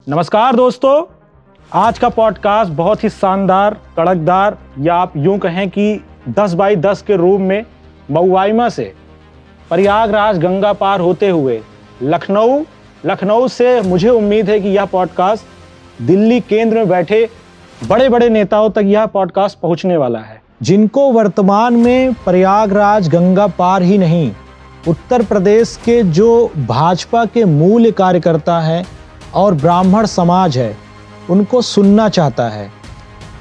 नमस्कार दोस्तों, आज का पॉडकास्ट बहुत ही शानदार, कड़कदार या आप यूं कहें कि 10 बाई 10 के रूप में मऊवाइमा से प्रयागराज गंगा पार होते हुए लखनऊ से मुझे उम्मीद है कि यह पॉडकास्ट दिल्ली केंद्र में बैठे बड़े बड़े नेताओं तक यह पॉडकास्ट पहुंचने वाला है, जिनको वर्तमान में प्रयागराज गंगा पार ही नहीं, उत्तर प्रदेश के जो भाजपा के मूल कार्यकर्ता हैं और ब्राह्मण समाज है उनको सुनना चाहता है।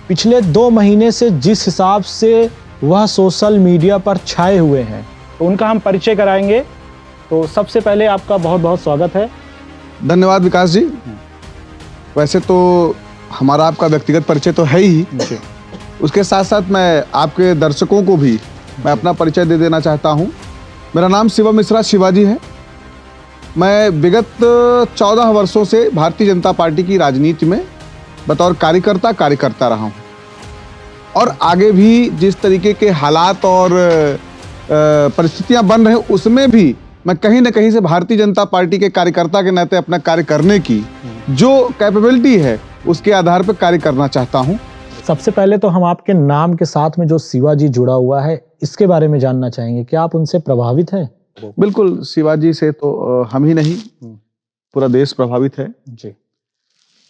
पिछले 2 महीने से जिस हिसाब से वह सोशल मीडिया पर छाए हुए हैं, तो उनका हम परिचय कराएंगे। तो सबसे पहले आपका बहुत बहुत स्वागत है। धन्यवाद विकास जी। वैसे तो हमारा आपका व्यक्तिगत परिचय तो है ही, उसके साथ साथ मैं आपके दर्शकों को भी मैं अपना परिचय दे देना चाहता हूँ। मेरा नाम शिवम मिश्रा शिवाजी है। मैं विगत 14 वर्षों से भारतीय जनता पार्टी की राजनीति में बतौर कार्यकर्ता रहा हूँ और आगे भी जिस तरीके के हालात और परिस्थितियां बन रहे हैं उसमें भी मैं कहीं ना कहीं से भारतीय जनता पार्टी के कार्यकर्ता के नाते अपना कार्य करने की जो कैपेबिलिटी है उसके आधार पर कार्य करना चाहता हूँ। सबसे पहले तो हम आपके नाम के साथ में जो शिवाजी जुड़ा हुआ है इसके बारे में जानना चाहेंगे। क्या आप उनसे प्रभावित हैं? बिल्कुल, शिवाजी से तो हम ही नहीं पूरा देश प्रभावित है जी।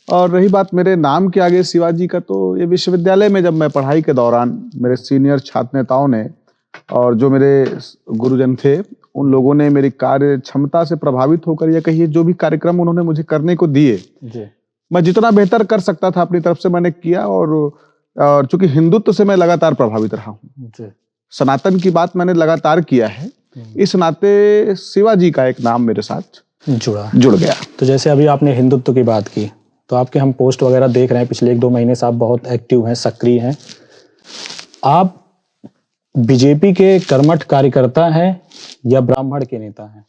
और रही बात मेरे नाम के आगे शिवाजी का, तो ये विश्वविद्यालय में जब मैं पढ़ाई के दौरान मेरे सीनियर छात्र नेताओं ने और जो मेरे गुरुजन थे उन लोगों ने मेरी कार्य क्षमता से प्रभावित होकर या कहिए जो भी कार्यक्रम उन्होंने मुझे करने को दिए, मैं जितना बेहतर कर सकता था अपनी तरफ से मैंने किया। और चूंकि हिंदुत्व से मैं लगातार प्रभावित रहा हूँ, सनातन की बात मैंने लगातार किया है, इस नाते शिवाजी का एक नाम मेरे साथ जुड़ गया। तो जैसे अभी आपने हिंदुत्व की बात की, तो आपके हम पोस्ट वगैरह देख रहे हैं, पिछले 1-2 महीने से आप बहुत एक्टिव हैं, सक्रिय हैं। आप बीजेपी के कर्मठ कार्यकर्ता हैं या ब्राह्मण के नेता हैं?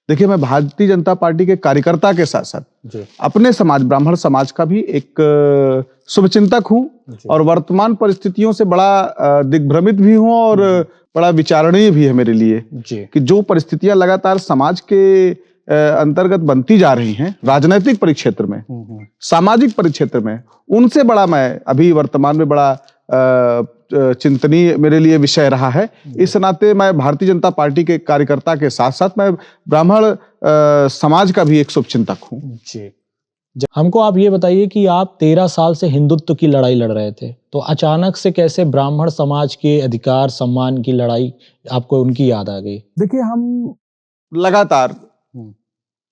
देखिए, मैं भारतीय जनता पार्टी के कार्यकर्ता के साथ साथ अपने समाज ब्राह्मण समाज का भी एक शुभचिंतक हूँ और वर्तमान परिस्थितियों से बड़ा दिग्भ्रमित भी हूँ और बड़ा विचारणीय भी है मेरे लिए कि जो परिस्थितियां लगातार समाज के अंतर्गत बनती जा रही हैं, राजनीतिक परिक्षेत्र में, सामाजिक परिक्षेत्र में, उनसे बड़ा मैं अभी वर्तमान में बड़ा चिंतनीय मेरे लिए विषय रहा है। इस नाते मैं भारतीय जनता पार्टी के कार्यकर्ता के साथ साथ मैं ब्राह्मण समाज का भी एक शुभचिंतक हूँ जी। हमको आप ये बताइए कि आप 13 साल से हिंदुत्व की लड़ाई लड़ रहे थे, तो अचानक से कैसे ब्राह्मण समाज के अधिकार सम्मान की लड़ाई आपको उनकी याद आ गई? देखिए, हम लगातार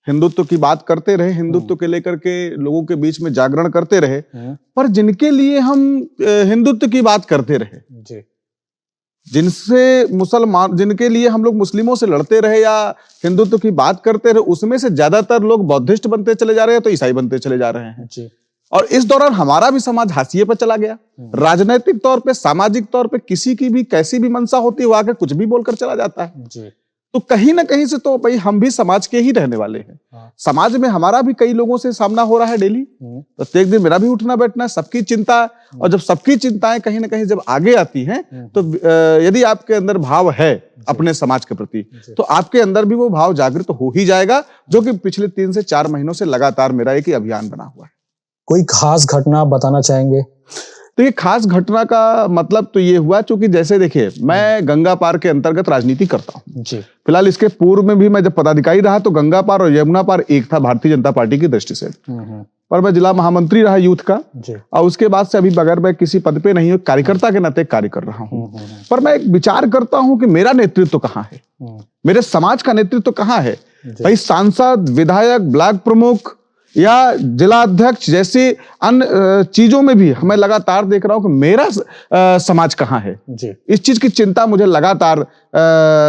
हिंदुत्व की बात करते रहे, हिंदुत्व के लेकर के लोगों के बीच में जागरण करते रहे, पर जिनके लिए हम हिंदुत्व की बात करते रहे, जिनके लिए हम लोग मुस्लिमों से लड़ते रहे या हिंदुत्व की बात करते रहे, उसमें से ज्यादातर लोग बौद्धिस्ट बनते चले जा रहे हैं, तो ईसाई बनते चले जा रहे हैं। और इस दौरान हमारा भी समाज हाशिए पर चला गया। राजनीतिक तौर पे, सामाजिक तौर पे किसी की भी कैसी भी मंशा होती है, वो आके कुछ भी बोलकर चला जाता है। तो कहीं ना कहीं से तो भाई हम भी समाज के ही रहने वाले हैं। समाज में हमारा भी कई लोगों से सामना हो रहा है डेली, प्रत्येक दिन मेरा भी उठना बैठना है, सबकी चिंता। और जब सबकी चिंताएं कहीं ना कहीं जब आगे आती हैं, तो यदि आपके अंदर भाव है अपने समाज के प्रति, तो आपके अंदर भी वो भाव जागृत हो ही जाएगा, जो कि पिछले 3 से 4 महीनों से लगातार मेरा एक ही अभियान बना हुआ है। कोई खास घटना आप बताना चाहेंगे? तो ये खास घटना का मतलब तो ये हुआ, चूंकि जैसे देखिए, मैं गंगा पार के अंतर्गत राजनीति करता हूँ। फिलहाल इसके पूर्व में भी मैं जब पदाधिकारी रहा तो गंगा पार और यमुना पार एक था भारतीय जनता पार्टी की दृष्टि से, पर मैं जिला महामंत्री रहा यूथ का, और उसके बाद से अभी बगैर मैं किसी पद पे नहीं हूँ, कार्यकर्ता के नाते कार्य कर रहा हूँ। पर मैं एक विचार करता हूँ कि मेरा नेतृत्व कहाँ है, मेरे समाज का नेतृत्व कहाँ है। भाई, सांसद, विधायक, ब्लॉक प्रमुख या जिला अध्यक्ष जैसे अन्य चीजों में भी मैं लगातार देख रहा हूं कि मेरा समाज कहाँ है। इस चीज की चिंता मुझे लगातार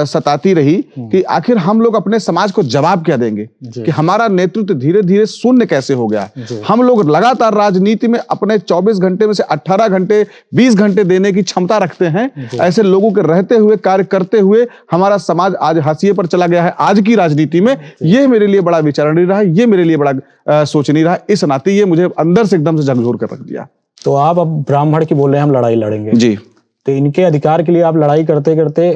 सताती रही कि आखिर हम लोग अपने समाज को जवाब क्या देंगे, कि हमारा नेतृत्व धीरे धीरे शून्य कैसे हो गया। हम लोग लगातार राजनीति में अपने 24 घंटे में से 18 घंटे 20 घंटे देने की क्षमता रखते हैं। ऐसे लोगों के रहते हुए, कार्य करते हुए हमारा समाज आज हाशिए पर चला गया है। आज की राजनीति में ये मेरे लिए बड़ा विचारणीय रहा, ये मेरे लिए बड़ा सोचनीय रहा। इस नाते ये मुझे अंदर से एकदम से झकझोर कर रख दिया। तो आप अब ब्राह्मण की बोल रहे हैं हम लड़ाई लड़ेंगे जी, तो इनके अधिकार के लिए आप लड़ाई करते करते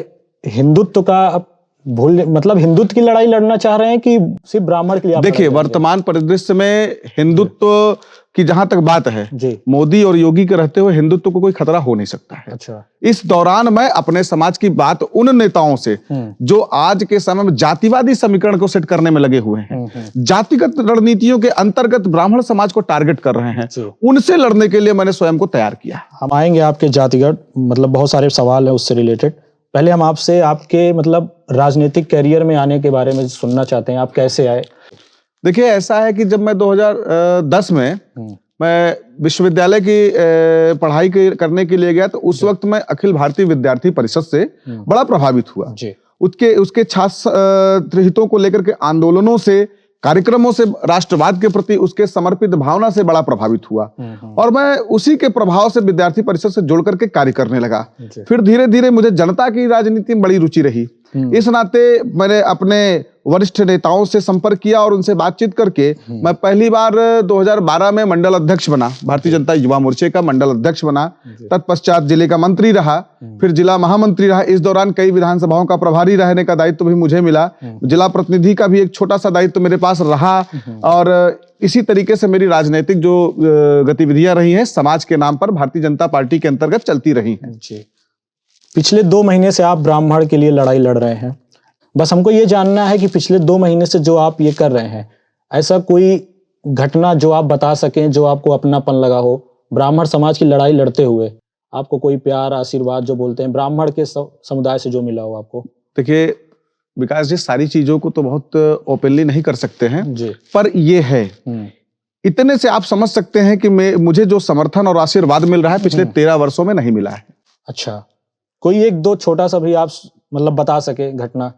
हिंदुत्व का भूल मतलब हिंदुत्व की लड़ाई लड़ना चाह रहे हैं कि सिर्फ ब्राह्मण के लिए आप देखिए, लड़ाई लड़ेंगे? वर्तमान परिदृश्य में हिंदुत्व की जहां तक बात है, जी। मोदी और योगी के रहते हुए हिंदुत्व को कोई खतरा हो नहीं सकता है। अच्छा। इस दौरान मैं अपने समाज की बात उन नेताओं से जो आज के समय में जातिवादी समीकरण को सेट करने में लगे हुए हैं, जातिगत रणनीतियों के अंतर्गत ब्राह्मण समाज को टारगेट कर रहे हैं, उनसे लड़ने के लिए मैंने स्वयं को तैयार किया। हम आएंगे आपके जातिगत मतलब बहुत सारे सवाल है उससे रिलेटेड। पहले हम आपसे आपके मतलब राजनीतिक कैरियर में आने के बारे में सुनना चाहते हैं, आप कैसे आए? देखिए, ऐसा है कि जब मैं 2010 में मैं विश्वविद्यालय की पढ़ाई करने के लिए गया, तो उस वक्त मैं अखिल भारतीय विद्यार्थी परिषद से बड़ा प्रभावित हुआ। उसके छात्र हितों को लेकर के आंदोलनों से, कार्यक्रमों से, राष्ट्रवाद के प्रति उसके समर्पित भावना से बड़ा प्रभावित हुआ और मैं उसी के प्रभाव से विद्यार्थी परिषद से जुड़ करके कार्य करने लगा। फिर धीरे धीरे मुझे जनता की राजनीति में बड़ी रुचि रही। इस नाते मैंने अपने वरिष्ठ नेताओं से संपर्क किया और उनसे बातचीत करके मैं पहली बार 2012 में मंडल अध्यक्ष बना, भारतीय जनता युवा मोर्चे का मंडल अध्यक्ष बना। तत्पश्चात जिले का मंत्री रहा, फिर जिला महामंत्री रहा। इस दौरान कई विधानसभाओं का प्रभारी रहने का दायित्व भी मुझे मिला। जिला प्रतिनिधि का भी एक छोटा सा दायित्व मेरे पास रहा और इसी तरीके से मेरी राजनीतिक जो गतिविधियां रही हैं समाज के नाम पर भारतीय जनता पार्टी के अंतर्गत चलती रही हैं। पिछले 2 महीने से आप ब्राह्मण के लिए लड़ाई लड़ रहे हैं। बस हमको ये जानना है कि पिछले 2 महीने से जो आप ये कर रहे हैं, ऐसा कोई घटना जो आप बता सकें, जो आपको अपनापन लगा हो ब्राह्मण समाज की लड़ाई लड़ते हुए, आपको कोई प्यार, आशीर्वाद जो बोलते हैं ब्राह्मण के समुदाय से जो मिला हो आपको? देखिए विकास जी, सारी चीजों को तो बहुत ओपनली नहीं कर सकते हैं जी। पर ये है, इतने से आप समझ सकते हैं कि मुझे जो समर्थन और आशीर्वाद मिल रहा है पिछले 13 वर्षों में नहीं मिला है। अच्छा, कोई 1-2 छोटा सा भी आप मतलब बता सके घटना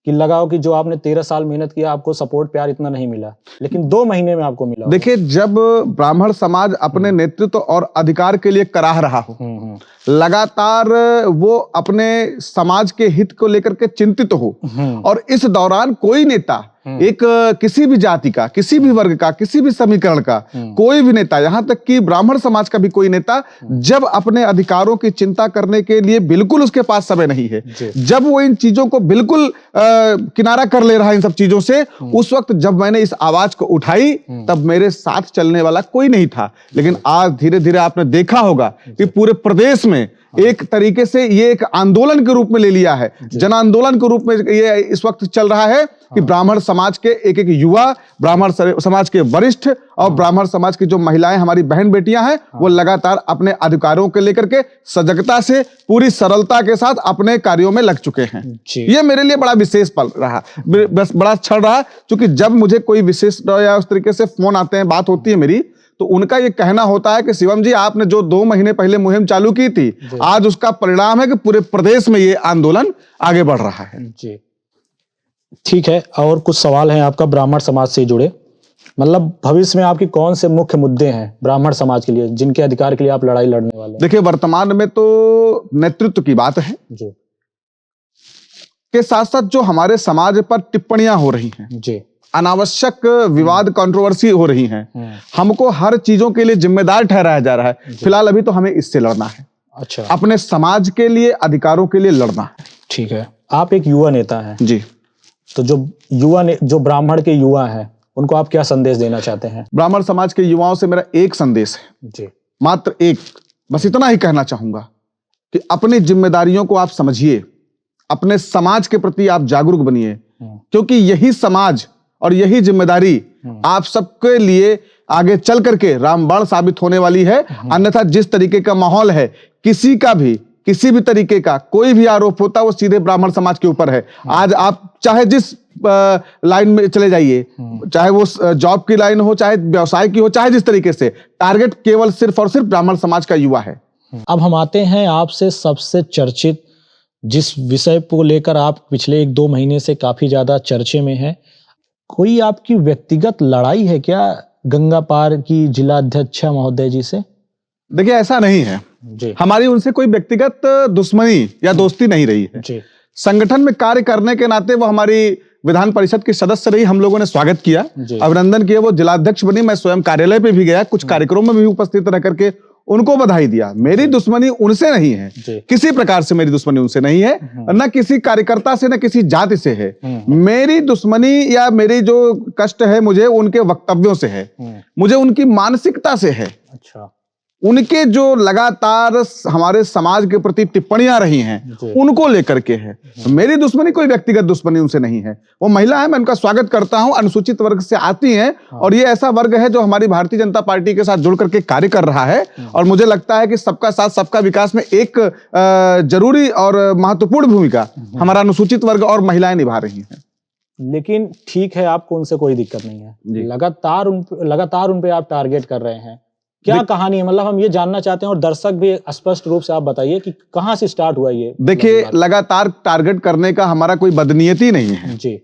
कि लगा हो कि जो आपने 13 साल मेहनत किया, आपको सपोर्ट प्यार इतना नहीं मिला, लेकिन 2 महीने में आपको मिला? देखिए, जब ब्राह्मण समाज अपने नेतृत्व और अधिकार के लिए कराह रहा हो, लगातार वो अपने समाज के हित को लेकर के चिंतित हो और इस दौरान कोई नेता, एक किसी भी जाति का, किसी भी वर्ग का, किसी भी समीकरण का कोई भी नेता, यहां तक कि ब्राह्मण समाज का भी कोई नेता जब अपने अधिकारों की चिंता करने के लिए बिल्कुल उसके पास समय नहीं है, जब वो इन चीजों को बिल्कुल किनारा कर ले रहा है इन सब चीजों से, उस वक्त जब मैंने इस आवाज को उठाई तब मेरे साथ चलने वाला कोई नहीं था। लेकिन आज धीरे धीरे आपने देखा होगा कि पूरे प्रदेश में एक तरीके से ये एक आंदोलन के रूप में ले लिया है, जन आंदोलन के रूप में ये इस वक्त चल रहा है कि ब्राह्मण समाज के एक युवा, ब्राह्मण समाज के वरिष्ठ और ब्राह्मण समाज की जो महिलाएं, हमारी बहन बेटियां हैं, वो लगातार अपने अधिकारों को लेकर के सजगता से, पूरी सरलता के साथ अपने कार्यों में लग चुके हैं। ये मेरे लिए बड़ा विशेष पल रहा, बस बड़ा क्षण रहा, क्योंकि जब मुझे कोई विशेष या उस तरीके से फोन आते हैं, बात होती है मेरी, तो उनका ये कहना होता है कि शिवम जी, आपने जो 2 महीने पहले मुहिम चालू की थी, आज उसका परिणाम है कि पूरे प्रदेश में ये आंदोलन आगे बढ़ रहा है। जी, ठीक है। और कुछ सवाल हैं आपका ब्राह्मण समाज से जुड़े, मतलब भविष्य में आपकी कौन से मुख्य मुद्दे हैं ब्राह्मण समाज के लिए, जिनके अधिकार के लिए आप लड़ाई लड़ने वाले हैं? देखिए, वर्तमान में तो नेतृत्व की बात है जी, के साथ साथ जो हमारे समाज पर टिप्पणियां हो रही हैं जी, अनावश्यक विवाद, कंट्रोवर्सी हो रही हैं, हमको हर चीजों के लिए जिम्मेदार ठहराया जा रहा है। फिलहाल अभी तो हमें इससे लड़ना है। अच्छा, अपने समाज के लिए, अधिकारों के लिए लड़ना है। ठीक है। आप एक युवा नेता हैं जी, तो जो ब्राह्मण के युवा हैं, उनको आप क्या संदेश देना चाहते हैं? ब्राह्मण समाज के युवाओं से मेरा एक संदेश है जी, मात्र एक, बस इतना ही कहना चाहूंगा कि अपनी जिम्मेदारियों को आप समझिए, अपने समाज के प्रति आप जागरूक बनिए, क्योंकि यही समाज और यही जिम्मेदारी आप सबके लिए आगे चल करके रामबाण साबित होने वाली है। अन्यथा जिस तरीके का माहौल है, किसी का भी, किसी भी तरीके का कोई भी आरोप होता है, वो सीधे ब्राह्मण समाज के ऊपर है। आज आप चाहे जिस लाइन में चले जाइए, चाहे वो जॉब की लाइन हो, चाहे व्यवसाय की हो, चाहे जिस तरीके से, टारगेट केवल सिर्फ और सिर्फ ब्राह्मण समाज का युवा है। अब हम आते हैं आपसे सबसे चर्चित, जिस विषय को लेकर आप पिछले 1-2 महीने से काफी ज्यादा चर्चे में हैं, कोई आपकी व्यक्तिगत लड़ाई है क्या गंगा पार की जिला अध्यक्ष महोदय जी से? देखिए, ऐसा नहीं है जी, हमारी उनसे कोई व्यक्तिगत दुश्मनी या दोस्ती नहीं रही है जी। संगठन में कार्य करने के नाते वो हमारी विधान परिषद की सदस्य रही, हम लोगों ने स्वागत किया, अभिनंदन किया, वो जिलाध्यक्ष बनी। मैं स्वयं कार्यालय पे भी गया, कुछ कार्यक्रमों में भी उपस्थित रह करके उनको बधाई दिया। मेरी दुश्मनी उनसे नहीं है, किसी प्रकार से मेरी दुश्मनी उनसे नहीं है, न किसी कार्यकर्ता से, न किसी जाति से है। मेरी दुश्मनी या मेरी जो कष्ट है मुझे उनके वक्तव्यों से है, मुझे उनकी मानसिकता से है। अच्छा, उनके जो लगातार हमारे समाज के प्रति टिप्पणियां रही हैं उनको लेकर के है। मेरी दुश्मनी कोई व्यक्तिगत दुश्मनी उनसे नहीं है। वो महिला है, मैं उनका स्वागत करता हूं, अनुसूचित वर्ग से आती हैं और ये ऐसा वर्ग है जो हमारी भारतीय जनता पार्टी के साथ जुड़ करके कार्य कर रहा है और मुझे लगता है कि सबका साथ सबका विकास में एक जरूरी और महत्वपूर्ण भूमिका हमारा अनुसूचित वर्ग और महिलाएं निभा रही हैं। लेकिन ठीक है, आपको उनसे कोई दिक्कत नहीं है, लगातार उन पे आप टारगेट कर रहे हैं, क्या कहानी है? मतलब हम ये जानना चाहते हैं और दर्शक भी स्पष्ट रूप से आप बताइए कि कहां से स्टार्ट हुआ ये। देखिए, लगातार टारगेट करने का हमारा कोई बदनीयती नहीं है जी।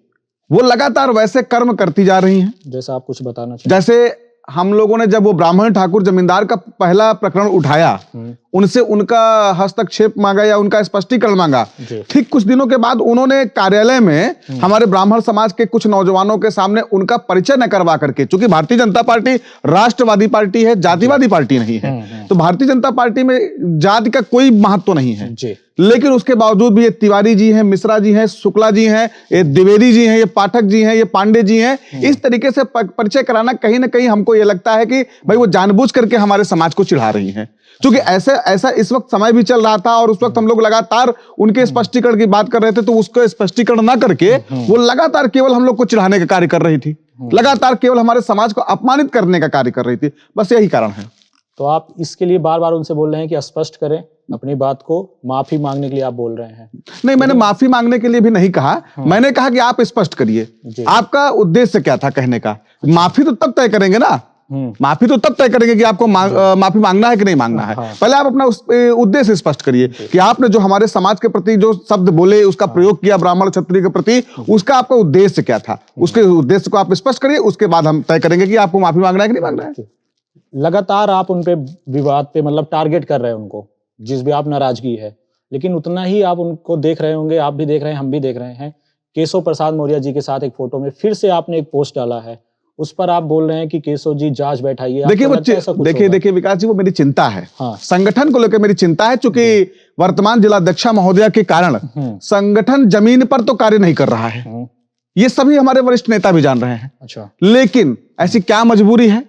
वो लगातार वैसे कर्म करती जा रही हैं जैसा आप कुछ बताना चाहते। जैसे हम लोगों ने जब वो ब्राह्मण ठाकुर जमींदार का पहला प्रकरण उठाया, उनसे उनका हस्तक्षेप मांगा या उनका स्पष्टीकरण मांगा, ठीक कुछ दिनों के बाद उन्होंने कार्यालय में हमारे ब्राह्मण समाज के कुछ नौजवानों के सामने उनका परिचय न करवा करके, क्योंकि भारतीय जनता पार्टी राष्ट्रवादी पार्टी है, जातिवादी पार्टी नहीं है, तो भारतीय जनता पार्टी में जाति का कोई महत्व नहीं है, लेकिन उसके बावजूद भी ये तिवारी जी हैं, मिश्रा जी हैं, शुक्ला जी हैं, ये द्विवेदी जी हैं, ये पाठक जी हैं, ये पांडे जी हैं, इस तरीके से परिचय कराना कहीं ना कहीं हमको ये लगता है कि भाई वो जानबूझ करके हमारे समाज को चिढ़ा रही हैं। क्योंकि ऐसा इस वक्त समय भी चल रहा था और उस वक्त हम लोग लगातार उनके स्पष्टीकरण की बात कर रहे थे, तो उसको स्पष्टीकरण ना करके वो लगातार केवल हम लोग को चिढ़ाने का कार्य कर रही थी, लगातार केवल हमारे समाज को अपमानित करने का कार्य कर रही थी। बस यही कारण है। तो आप इसके लिए बार बार उनसे बोल रहे हैं कि स्पष्ट करें अपनी बात को, माफी मांगने के लिए आप बोल रहे हैं? नहीं, मैंने माफी मांगने के लिए भी नहीं कहा, मैंने कहा कि आप स्पष्ट करिए आपका उद्देश्य क्या था कहने का। माफी तो तब तय करेंगे ना, माफी तो तब तय करेंगे कि आपको माफी मांगना है कि नहीं मांगना है। पहले आप अपना उद्देश्य स्पष्ट करिए कि आपने जो हमारे समाज के प्रति जो शब्द बोले, उसका प्रयोग किया ब्राह्मण क्षत्रिय के प्रति, उसका आपका उद्देश्य क्या था, उसके उद्देश्य को आप स्पष्ट करिए, उसके बाद हम तय करेंगे कि आपको माफी मांगना है कि नहीं मांगना है। लगातार आप उनपे विवाद पे मतलब टारगेट कर रहे हैं उनको, जिस भी आप नाराजगी है, लेकिन उतना ही आप उनको देख रहे होंगे, आप भी देख रहे हैं, हम भी देख रहे हैं, केशव प्रसाद मौर्य जी के साथ एक फोटो में फिर से आपने एक पोस्ट डाला है, उस पर आप बोल रहे हैं कि केशव जी जांच बैठाइए। देखिए विकास जी, वो मेरी चिंता है, संगठन को लेकर मेरी चिंता है, क्योंकि वर्तमान जिलाध्यक्षा महोदया के कारण संगठन जमीन पर तो कार्य नहीं कर रहा है, ये सभी हमारे वरिष्ठ नेता भी जान रहे हैं। अच्छा, लेकिन ऐसी क्या मजबूरी है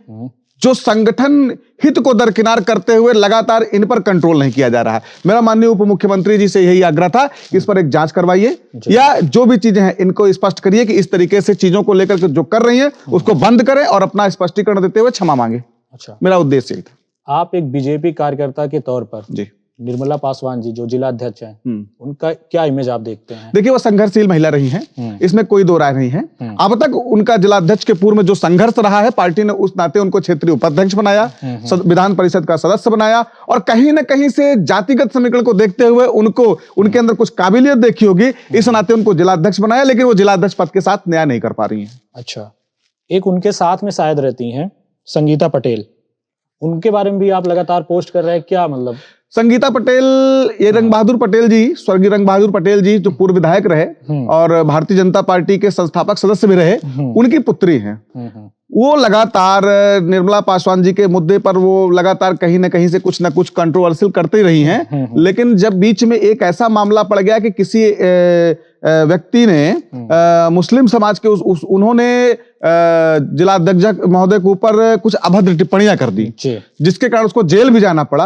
जो संगठन हित को दरकिनार करते हुए लगातार इन पर कंट्रोल नहीं किया जा रहा है। मेरा माननीय उप मुख्यमंत्री जी से यही आग्रह था कि इस पर एक जांच करवाइए या जो भी चीजें हैं इनको स्पष्ट करिए कि इस तरीके से चीजों को लेकर के जो कर रही हैं उसको बंद करें और अपना स्पष्टीकरण देते हुए क्षमा मांगे। अच्छा, मेरा उद्देश्य यही था। आप एक बीजेपी कार्यकर्ता के तौर पर जी निर्मला पासवान जी जो जिला अध्यक्ष हैं, उनका क्या इमेज आप देखते हैं? देखिए, वो संघर्षशील महिला रही हैं, इसमें कोई दो राय नहीं है। अब तक उनका जिलाध्यक्ष के पूर्व में जो संघर्ष रहा है, पार्टी ने उस नाते उनको क्षेत्रीय उपाध्यक्ष बनाया, विधान परिषद का सदस्य बनाया और कहीं ना कहीं से जातिगत समीकरण को देखते हुए उनको उनके अंदर कुछ काबिलियत देखी होगी, इस नाते उनको जिलाध्यक्ष बनाया, लेकिन वो जिलाध्यक्ष पद के साथ न्याय नहीं कर पा रही है। अच्छा, एक उनके साथ में शायद रहती हैं संगीता पटेल, उनके बारे में भी आप लगातार पोस्ट कर रहे हैं, क्या मतलब? संगीता पटेल, ये रंग बहादुर पटेल जी, स्वर्गीय रंग बहादुर पटेल जी जो पूर्व विधायक रहे और भारतीय जनता पार्टी के संस्थापक सदस्य भी रहे, उनकी पुत्री हैं। वो लगातार निर्मला पासवान जी के मुद्दे पर वो लगातार कहीं ना कहीं से कुछ ना कुछ कंट्रोवर्शियल करते रही हैं, लेकिन जब बीच में एक ऐसा मामला पड़ गया कि किसी व्यक्ति ने मुस्लिम समाज के उन्होंने जिलाध्यक्ष महोदय के ऊपर कुछ अभद्र टिप्पणियां कर दी, जिसके कारण उसको जेल भी जाना पड़ा।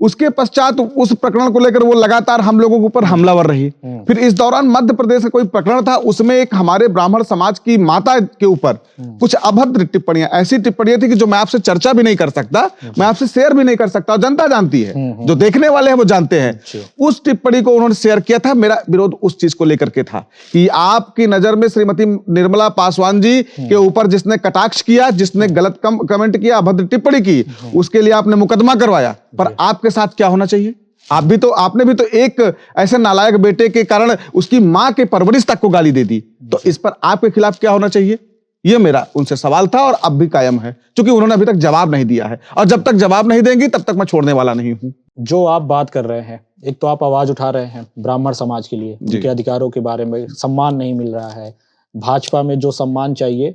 उसके पश्चात उस प्रकरण को लेकर वो लगातार हम लोगों के ऊपर हमलावर रही। फिर इस दौरान मध्य प्रदेश का कोई प्रकरण था, उसमें एक हमारे ब्राह्मण समाज की माता के ऊपर कुछ अभद्र टिप्पणियां, ऐसी टिप्पणियां थी कि जो मैं आपसे चर्चा भी नहीं कर सकता, मैं आपसे शेयर भी नहीं कर सकता, जनता जानती है, जो देखने वाले हैं वो जानते हैं। उस टिप्पणी को उन्होंने शेयर किया था, मेरा विरोध उस चीज को लेकर के था कि आपकी नजर में श्रीमती निर्मला पासवान जी के ऊपर जिसने कटाक्ष किया, जिसने गलत कमेंट किया, अभद्र टिप्पणी की, उसके लिए आपने मुकदमा करवाया, पर आपके साथ क्या होना चाहिए? आपने भी तो एक ऐसे नालायक बेटे के कारण उसकी मां के परवरिश तक को गाली दे दी, तो इस पर आपके खिलाफ क्या होना चाहिए? ये मेरा उनसे सवाल था और अब भी कायम है, क्योंकि उन्होंने अभी तक जवाब नहीं दिया है और जब तक जवाब नहीं देंगी तब तक मैं छोड़ने वाला नहीं हूं। जो आप बात कर रहे हैं, एक तो आप आवाज उठा रहे हैं ब्राह्मण समाज के लिए, उनके अधिकारों के बारे में, सम्मान नहीं मिल रहा है, भाजपा में जो सम्मान चाहिए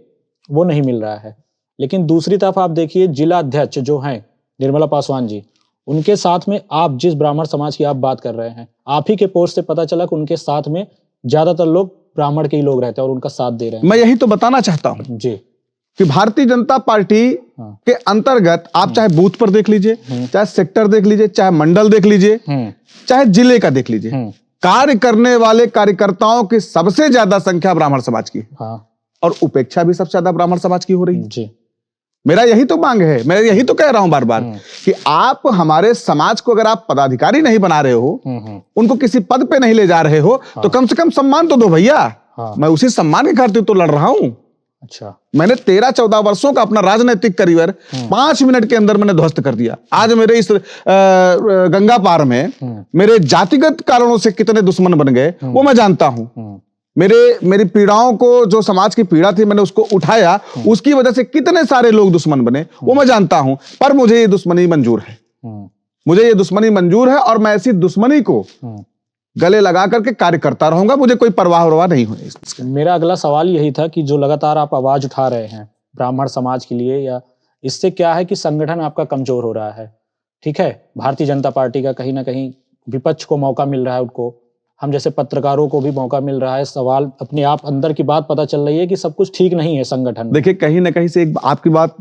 वो नहीं मिल रहा है, लेकिन दूसरी तरफ आप देखिए जिला अध्यक्ष जो हैं निर्मला पासवान जी, उनके साथ में आप जिस ब्राह्मण समाज की आप बात कर रहे हैं, आप ही के पोस्ट से पता चला कि उनके साथ में ज्यादातर लोग ब्राह्मण के ही लोग रहते हैं और उनका साथ दे रहे हैं। मैं यही तो बताना चाहता हूं जी कि भारतीय जनता पार्टी के अंतर्गत आप चाहे बूथ पर देख लीजिए, चाहे सेक्टर देख लीजिए, चाहे मंडल देख लीजिए, चाहे जिले का देख लीजिए, कार्य करने वाले कार्यकर्ताओं की सबसे ज्यादा संख्या ब्राह्मण समाज की है और उपेक्षा भी सबसे ज्यादा ब्राह्मण समाज की हो रही है। जी मेरा यही तो मांग है, मैं यही तो कह रहा हूं बार बार कि आप हमारे समाज को अगर आप पदाधिकारी नहीं बना रहे हो, उनको किसी पद पे नहीं ले जा रहे हो, तो कम से कम सम्मान तो दो भैया। मैं उसी सम्मान के खातिर तो लड़ रहा हूं। अच्छा, मैंने 13-14 वर्षों का अपना राजनीतिक करियर 5 मिनट के अंदर मैंने ध्वस्त कर दिया। आज मेरे इस गंगा पार में मेरे जातिगत कारणों से कितने दुश्मन बन गए वो मैं जानता हूं। मेरी पीड़ाओं को, जो समाज की पीड़ा थी, मैंने उसको उठाया, उसकी वजह से कितने सारे लोग दुश्मन बने वो मैं जानता हूं। पर मुझे ये दुश्मनी मंजूर है, मुझे ये दुश्मनी मंजूर है और मैं ऐसी दुश्मनी को गले लगा करके कार्य करता रहूंगा। मुझे कोई परवाह नहीं होगी। मेरा अगला सवाल यही था कि जो लगातार आप आवाज उठा रहे हैं ब्राह्मण समाज के लिए, या इससे क्या है कि संगठन आपका कमजोर हो रहा है? ठीक है, भारतीय जनता पार्टी का कहीं ना कहीं विपक्ष को मौका मिल रहा है, उनको, हम जैसे पत्रकारों को भी मौका मिल रहा है, सवाल अपने आप अंदर की बात पता चल रही है कि सब कुछ ठीक नहीं है संगठन में। देखिए, कहीं ना कहीं से एक आपकी बात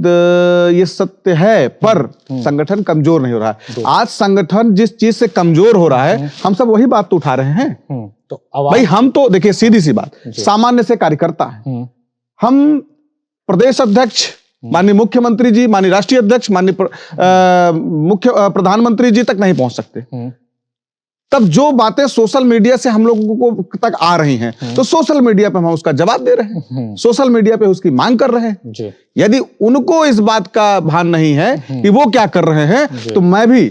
ये सत्य है, पर संगठन कमजोर नहीं हो रहा है। आज संगठन जिस चीज से कमजोर हो रहा है, हम सब वही बात तो उठा रहे हैं। तो भाई हम तो देखिए, सीधी सी बात, सामान्य से कार्यकर्ता है। हम प्रदेश अध्यक्ष माननीय मुख्यमंत्री जी, माननीय राष्ट्रीय अध्यक्ष, माननीय मुख्य प्रधानमंत्री जी तक नहीं पहुंच सकते। तब जो बातें सोशल मीडिया से हम लोगों को तक आ रही हैं, तो सोशल मीडिया पे हम उसका जवाब दे रहे हैं, सोशल मीडिया पे उसकी मांग कर रहे हैं। यदि उनको इस बात का भान नहीं है कि वो क्या कर रहे हैं, तो मैं भी,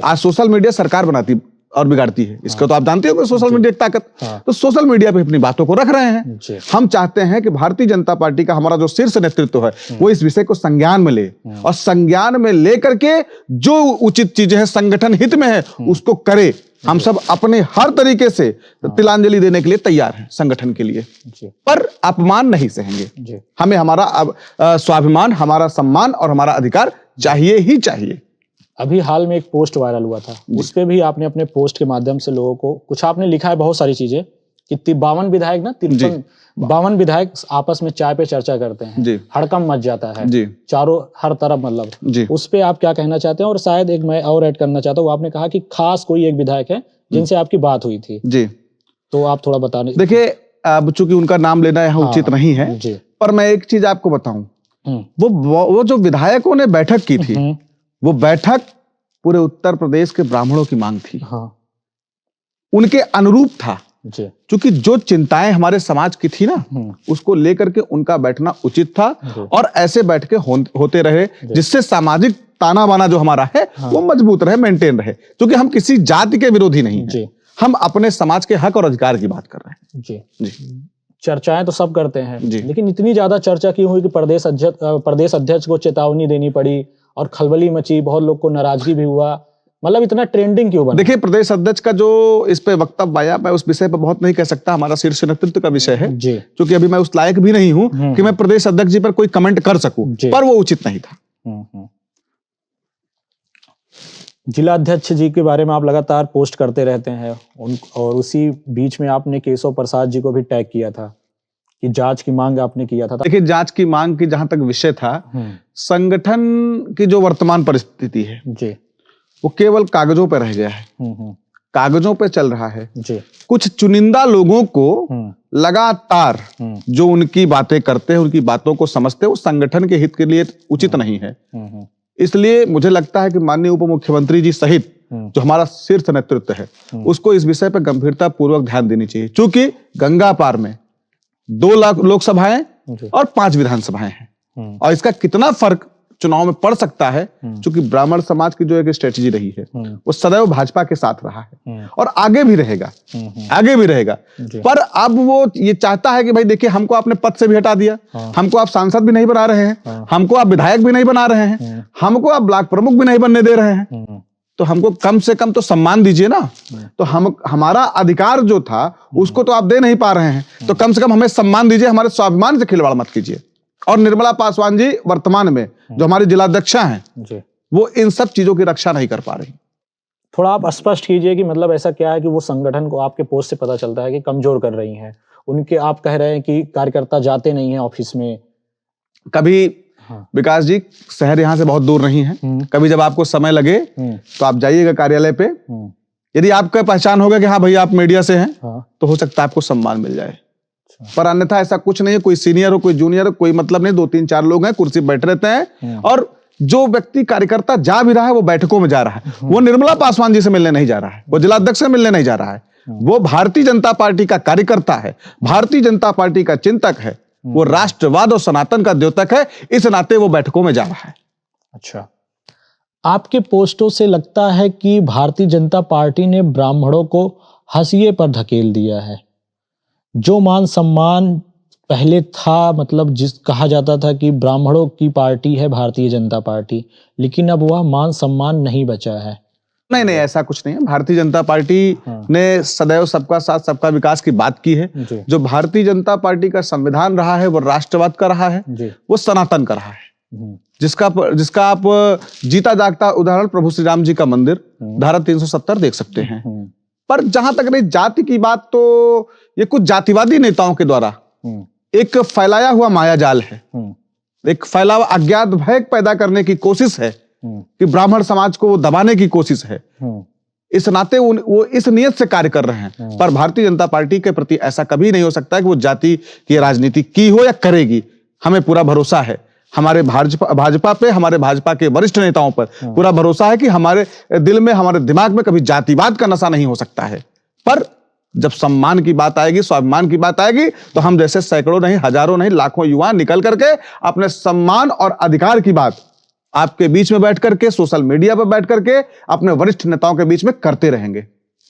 आज सोशल मीडिया सरकार बनाती और बिगाड़ती है, इसका तो आप जानते हो सोशल मीडिया की ताकत। तो सोशल मीडिया पे अपनी बातों को रख रहे हैं। हम चाहते हैं कि भारतीय जनता पार्टी का हमारा जो शीर्ष नेतृत्व है वो इस विषय को संज्ञान में ले, और संज्ञान में लेकर के जो उचित चीजें हैं संगठन हित में है उसको करे। हम सब अपने हर तरीके से तिलांजलि देने के लिए तैयार हैं संगठन के लिए, पर अपमान नहीं सहेंगे। हमें हमारा स्वाभिमान, हमारा सम्मान और हमारा अधिकार चाहिए ही चाहिए। अभी हाल में एक पोस्ट वायरल हुआ था, उस पे भी आपने अपने पोस्ट के माध्यम से लोगों को कुछ आपने लिखा है, बहुत सारी चीजें, कि 52 विधायक ना 52 विधायक आपस में चाय पे चर्चा करते हैं, हड़कंप मच जाता है चारों हर तरफ, मतलब उस पे आप क्या कहना चाहते हैं? और शायद एक मैं और ऐड करना चाहता हूँ, आपने कहा कि खास कोई एक विधायक है जिनसे आपकी बात हुई थी जी, तो आप थोड़ा बताने। देखिए, अब चूंकि उनका नाम लेना यहाँ उचित नहीं है, पर मैं एक चीज आपको बताऊं, वो जो विधायकों ने बैठक की थी, वो बैठक पूरे उत्तर प्रदेश के ब्राह्मणों की मांग थी, उनके अनुरूप था। क्योंकि जो चिंताएं हमारे समाज की थी ना, उसको लेकर के उनका बैठना उचित था, और ऐसे बैठके होते रहे जिससे सामाजिक ताना बाना जो हमारा है वो मजबूत रहे, मेंटेन रहे। क्योंकि हम किसी जाति के विरोधी नहीं हैं, हम अपने समाज के हक और अधिकार की बात कर रहे हैं। जी, चर्चाएं तो सब करते हैं, लेकिन इतनी ज्यादा चर्चा क्यों हुई कि प्रदेश अध्यक्ष को चेतावनी देनी पड़ी और खलबली मची, बहुत लोग को नाराजगी भी हुआ, मतलब इतना ट्रेंडिंग क्यों बना? देखिए, प्रदेश अध्यक्ष का जो इस पे वक्तव्य आया, मैं उस विषय पर बहुत नहीं कह सकता, हमारा शीर्ष नेतृत्व का विषय है, क्योंकि अभी मैं उस लायक भी नहीं हूं कि मैं प्रदेश अध्यक्ष जी पर कोई कमेंट कर सकूं, पर वो उचित नहीं था। जिला अध्यक्ष जी के बारे में आप लगातार पोस्ट करते रहते हैं, और उसी बीच में आपने केशव प्रसाद जी को भी टैग किया था कि जांच की मांग आपने किया था। देखिए, जांच की मांग की जहां तक विषय था, संगठन की जो वर्तमान परिस्थिति है वो केवल कागजों पर रह गया है, कागजों पे चल रहा है। कुछ चुनिंदा लोगों को लगातार जो उनकी बातें करते हैं, उनकी बातों को समझते हैं, वो संगठन के हित के लिए उचित नहीं है। इसलिए मुझे लगता है कि माननीय उप मुख्यमंत्री जी सहित जो हमारा शीर्ष नेतृत्व है, उसको इस विषय पर गंभीरता पूर्वक ध्यान देनी चाहिए। क्योंकि गंगा पार में 2 लाख लोकसभाएं और 5 विधानसभाएं हैं, और इसका कितना फर्क चुनाव में पड़ सकता है, क्योंकि ब्राह्मण समाज की जो एक स्ट्रेटजी रही है वो सदैव भाजपा के साथ रहा है और आगे भी रहेगा, आगे भी रहेगा। पर अब वो ये चाहता है कि भाई देखिए, हमको आपने पद से भी हटा दिया, हमको आप सांसद भी नहीं बना रहे हैं, हमको आप विधायक भी नहीं बना रहे हैं, हमको आप ब्लॉक प्रमुख भी नहीं बनने दे रहे हैं, तो हमको कम से कम तो सम्मान दीजिए ना। तो हमारा अधिकार जो था उसको तो आप दे नहीं पा रहे हैं, तो कम से कम हमें सम्मान दीजिए, हमारे स्वाभिमान से खिलवाड़ मत कीजिए। और निर्मला पासवान जी वर्तमान में जो हमारी जिलाध्यक्षा हैं, वो इन सब चीजों की रक्षा नहीं कर पा रही। थोड़ा आप स्पष्ट कीजिए कि मतलब ऐसा क्या है कि वो संगठन को आपके पोस्ट से पता चलता है कि कमजोर कर रही हैं उनके, आप कह रहे हैं कि कार्यकर्ता जाते नहीं हैं ऑफिस में कभी। विकास जी, शहर यहाँ से बहुत दूर नहीं है, कभी जब आपको समय लगे तो आप जाइएगा कार्यालय पे, यदि आपका पहचान होगा कि हाँ भाई आप मीडिया से हैं, तो हो सकता है आपको सम्मान मिल जाए। पर अन्यथा ऐसा कुछ नहीं है, कोई सीनियर हो कोई जूनियर हो कोई मतलब नहीं, 2-3-4 लोग हैं कुर्सी पर बैठे रहते हैं, और जो व्यक्ति कार्यकर्ता जा भी रहा है वो बैठकों में जा रहा है, वो निर्मला पासवान जी से मिलने नहीं जा रहा है, वो जिलाध्यक्ष से मिलने नहीं जा रहा है, वो भारतीय जनता पार्टी का कार्यकर्ता है, भारतीय जनता पार्टी का चिंतक है, वो राष्ट्रवाद और सनातन का द्योतक है, इस नाते वो बैठकों में जा रहा है। अच्छा, आपके पोस्टों से लगता है कि भारतीय जनता पार्टी ने ब्राह्मणों को हाशिए पर धकेल दिया है। जो मान सम्मान पहले था, मतलब जिस कहा जाता था कि ब्राह्मणों की पार्टी है भारतीय जनता पार्टी, लेकिन अब वह मान सम्मान नहीं बचा है। नहीं नहीं, ऐसा कुछ नहीं है। भारतीय जनता पार्टी ने सदैव सबका साथ सबका विकास की बात की है। जो भारतीय जनता पार्टी का संविधान रहा है वो राष्ट्रवाद का रहा है, वो सनातन का रहा है, जिसका आप जीता जागता उदाहरण प्रभु श्री राम जी का मंदिर, धारा 370 देख सकते हैं। पर जहां तक रही जाति की बात, तो ये कुछ जातिवादी नेताओं के द्वारा एक फैलाया हुआ मायाजाल है, एक फैला हुआ अज्ञात भय पैदा करने की कोशिश है कि ब्राह्मण समाज को दबाने की कोशिश है। इस नाते वो इस नियत से कार्य कर रहे हैं। पर भारतीय जनता पार्टी के प्रति ऐसा कभी नहीं हो सकता कि वो जाति की राजनीति की हो या करेगी। हमें पूरा भरोसा है हमारे भाजपा पे, हमारे भाजपा के वरिष्ठ नेताओं पर पूरा भरोसा है कि हमारे दिल में, हमारे दिमाग में कभी जातिवाद का नशा नहीं हो सकता है। पर जब सम्मान की बात आएगी, स्वाभिमान की बात आएगी, तो हम जैसे सैकड़ों नहीं, हजारों नहीं, लाखों युवा निकल करके अपने सम्मान और अधिकार की बात आपके बीच में बैठ करके, सोशल मीडिया पर बैठ करके, अपने वरिष्ठ नेताओं के बीच में करते रहेंगे।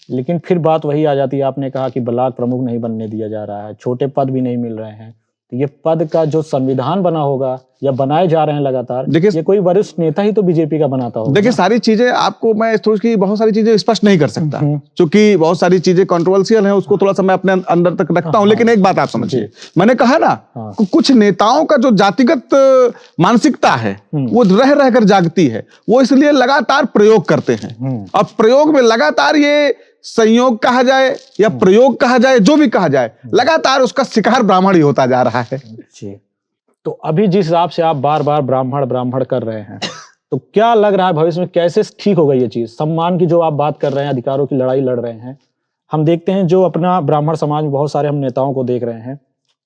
लेकिन फिर बात वही आ जाती है, आपने कहा कि ब्लॉक प्रमुख नहीं बनने दिया जा रहा है, छोटे पद भी नहीं मिल रहे हैं, तो ये पद का जो संविधान बना होगा या बनाए जा रहे हैं लगातार, देखिए ये कोई वरिष्ठ नेता ही तो बीजेपी का बनाता होगा। देखिए सारी चीजें आपको मैं थोड़ी की बहुत सारी चीजें स्पष्ट नहीं कर सकता, क्योंकि बहुत सारी चीजें कंट्रोवर्शियल हैं, उसको थोड़ा सा मैं अपने अंदर तक रखता हूं। लेकिन एक बात आप समझिए, मैंने कहा ना, कुछ नेताओं का जो जातिगत मानसिकता है वो रह रहकर जागती है, वो इसलिए लगातार प्रयोग करते हैं। और प्रयोग में लगातार ये संयोग कहा जाए या प्रयोग कहा जाए, जो भी कहा जाए, लगातार उसका शिकार ब्राह्मण ही होता जा रहा है। तो अभी जिस हिसाब से आप बार बार ब्राह्मण ब्राह्मण कर रहे हैं, तो क्या लग रहा है भविष्य में कैसे ठीक होगा ये चीज? सम्मान की जो आप बात कर रहे हैं, अधिकारों की लड़ाई लड़ रहे हैं, हम देखते हैं जो अपना ब्राह्मण समाज में बहुत सारे हम नेताओं को देख रहे हैं,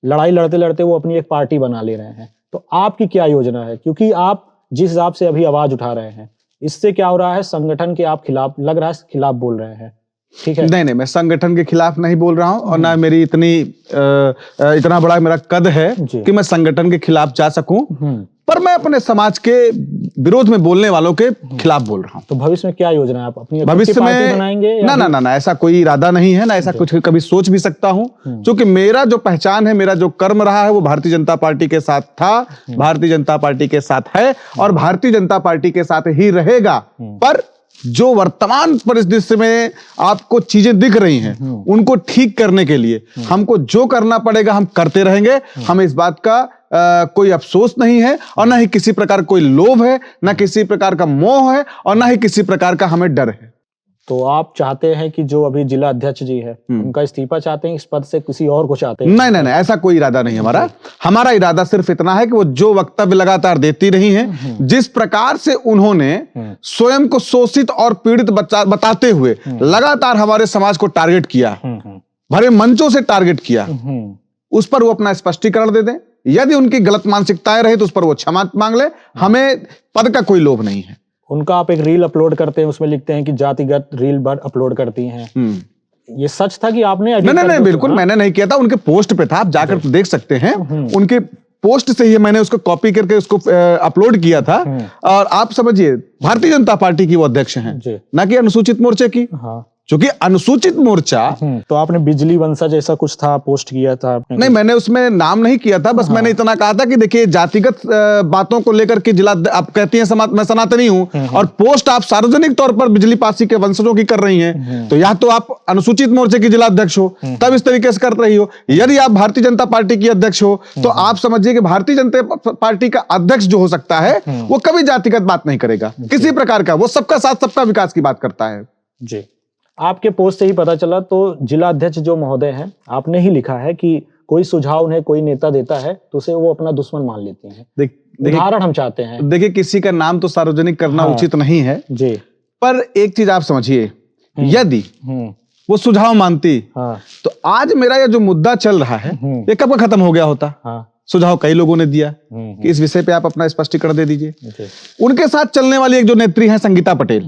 लड़ाई लड़ते लड़ते वो अपनी एक पार्टी बना ले रहे हैं। तो आपकी क्या योजना है? क्योंकि आप जिस हिसाब से अभी आवाज उठा रहे हैं, इससे क्या हो रहा है, संगठन के आप खिलाफ, लग रहा है खिलाफ बोल रहे हैं। ठीक है, नहीं, मैं संगठन के खिलाफ नहीं बोल रहा हूं, और ना मेरी इतना बड़ा मेरा कद है कि मैं संगठन के खिलाफ जा सकूं, पर मैं अपने समाज के विरोध में बोलने वालों के खिलाफ बोल रहा हूं। तो भविष्य में क्या योजना है? आप अपनी भविष्य में बनाएंगे? ना, ऐसा कोई इरादा नहीं है, ना ऐसा कुछ कभी सोच भी सकता हूं, क्योंकि मेरा जो पहचान है, मेरा जो कर्म रहा है, वो भारतीय जनता पार्टी के साथ था, भारतीय जनता पार्टी के साथ है, और भारतीय जनता पार्टी के साथ ही रहेगा। पर जो वर्तमान परिस्थिति में आपको चीजें दिख रही हैं, उनको ठीक करने के लिए हमको जो करना पड़ेगा हम करते रहेंगे। हमें इस बात का कोई अफसोस नहीं है, और ना ही किसी प्रकार कोई लोभ है, ना किसी प्रकार का मोह है, और ना ही किसी प्रकार का हमें डर है। तो आप चाहते हैं कि जो अभी जिला अध्यक्ष जी है उनका इस्तीफा चाहते हैं, इस पद से किसी और को चाहते हैं? नहीं, ऐसा कोई इरादा नहीं है हमारा इरादा सिर्फ इतना है कि वो जो वक्तव्य लगातार देती रही हैं, जिस प्रकार से उन्होंने स्वयं को शोषित और पीड़ित बताते हुए लगातार हमारे समाज को टारगेट किया, भरे मंचों से टारगेट किया, उस पर वो अपना स्पष्टीकरण दे दें। यदि उनकी गलत मानसिकताएं रही तो उस पर वो क्षमा मांग ले। हमें पद का कोई लोभ नहीं है। उनका आप एक रील अपलोड करते हैं, उसमें लिखते हैं कि जातिगत रील अपलोड करती हैं, ये सच था कि आपने? नहीं, बिल्कुल मैंने नहीं किया था, उनके पोस्ट पे था, आप जाकर देख सकते हैं। उनके पोस्ट से ही मैंने उसको कॉपी करके उसको अपलोड किया था। और आप समझिए, भारतीय जनता पार्टी की वो अध्यक्ष हैं, ना कि अनुसूचित मोर्चे की। क्योंकि अनुसूचित मोर्चा, तो आपने बिजली वंशज जैसा कुछ था, पोस्ट किया था आपने? नहीं, मैंने उसमें नाम नहीं किया था, बस मैंने इतना कहा था कि देखिए जातिगत बातों को लेकर के जिला, आप कहती हैं मैं सनातनी हूं और पोस्ट आप सार्वजनिक तौर पर बिजली पासी के वंशजों की कर रही हैं, तो या तो आप अनुसूचित मोर्चे की जिला अध्यक्ष हो, तब इस तरीके से कर रही हो। यदि आप भारतीय जनता पार्टी की अध्यक्ष हो तो आप समझिए कि भारतीय जनता पार्टी का अध्यक्ष जो हो सकता है वो कभी जातिगत बात नहीं करेगा किसी प्रकार का, वो सबका साथ सबका विकास की बात करता है। जी, आपके पोस्ट से ही पता चला। तो जिला अध्यक्ष जो महोदय हैं, आपने ही लिखा है कि कोई सुझाव उन्हें कोई नेता देता है तो उसे वो अपना दुश्मन मान लेती हैं। उदाहरण हम चाहते हैं। देखिए, किसी का नाम तो सार्वजनिक करना उचित नहीं है जी, पर एक चीज आप समझिए, यदि वो सुझाव मानती तो आज मेरा ये जो मुद्दा चल रहा है ये कब का खत्म हो गया होता। सुझाव कई लोगों ने दिया कि इस विषय पे आप अपना स्पष्टीकरण दे दीजिए। उनके साथ चलने वाली एक जो नेत्री हैं संगीता पटेल,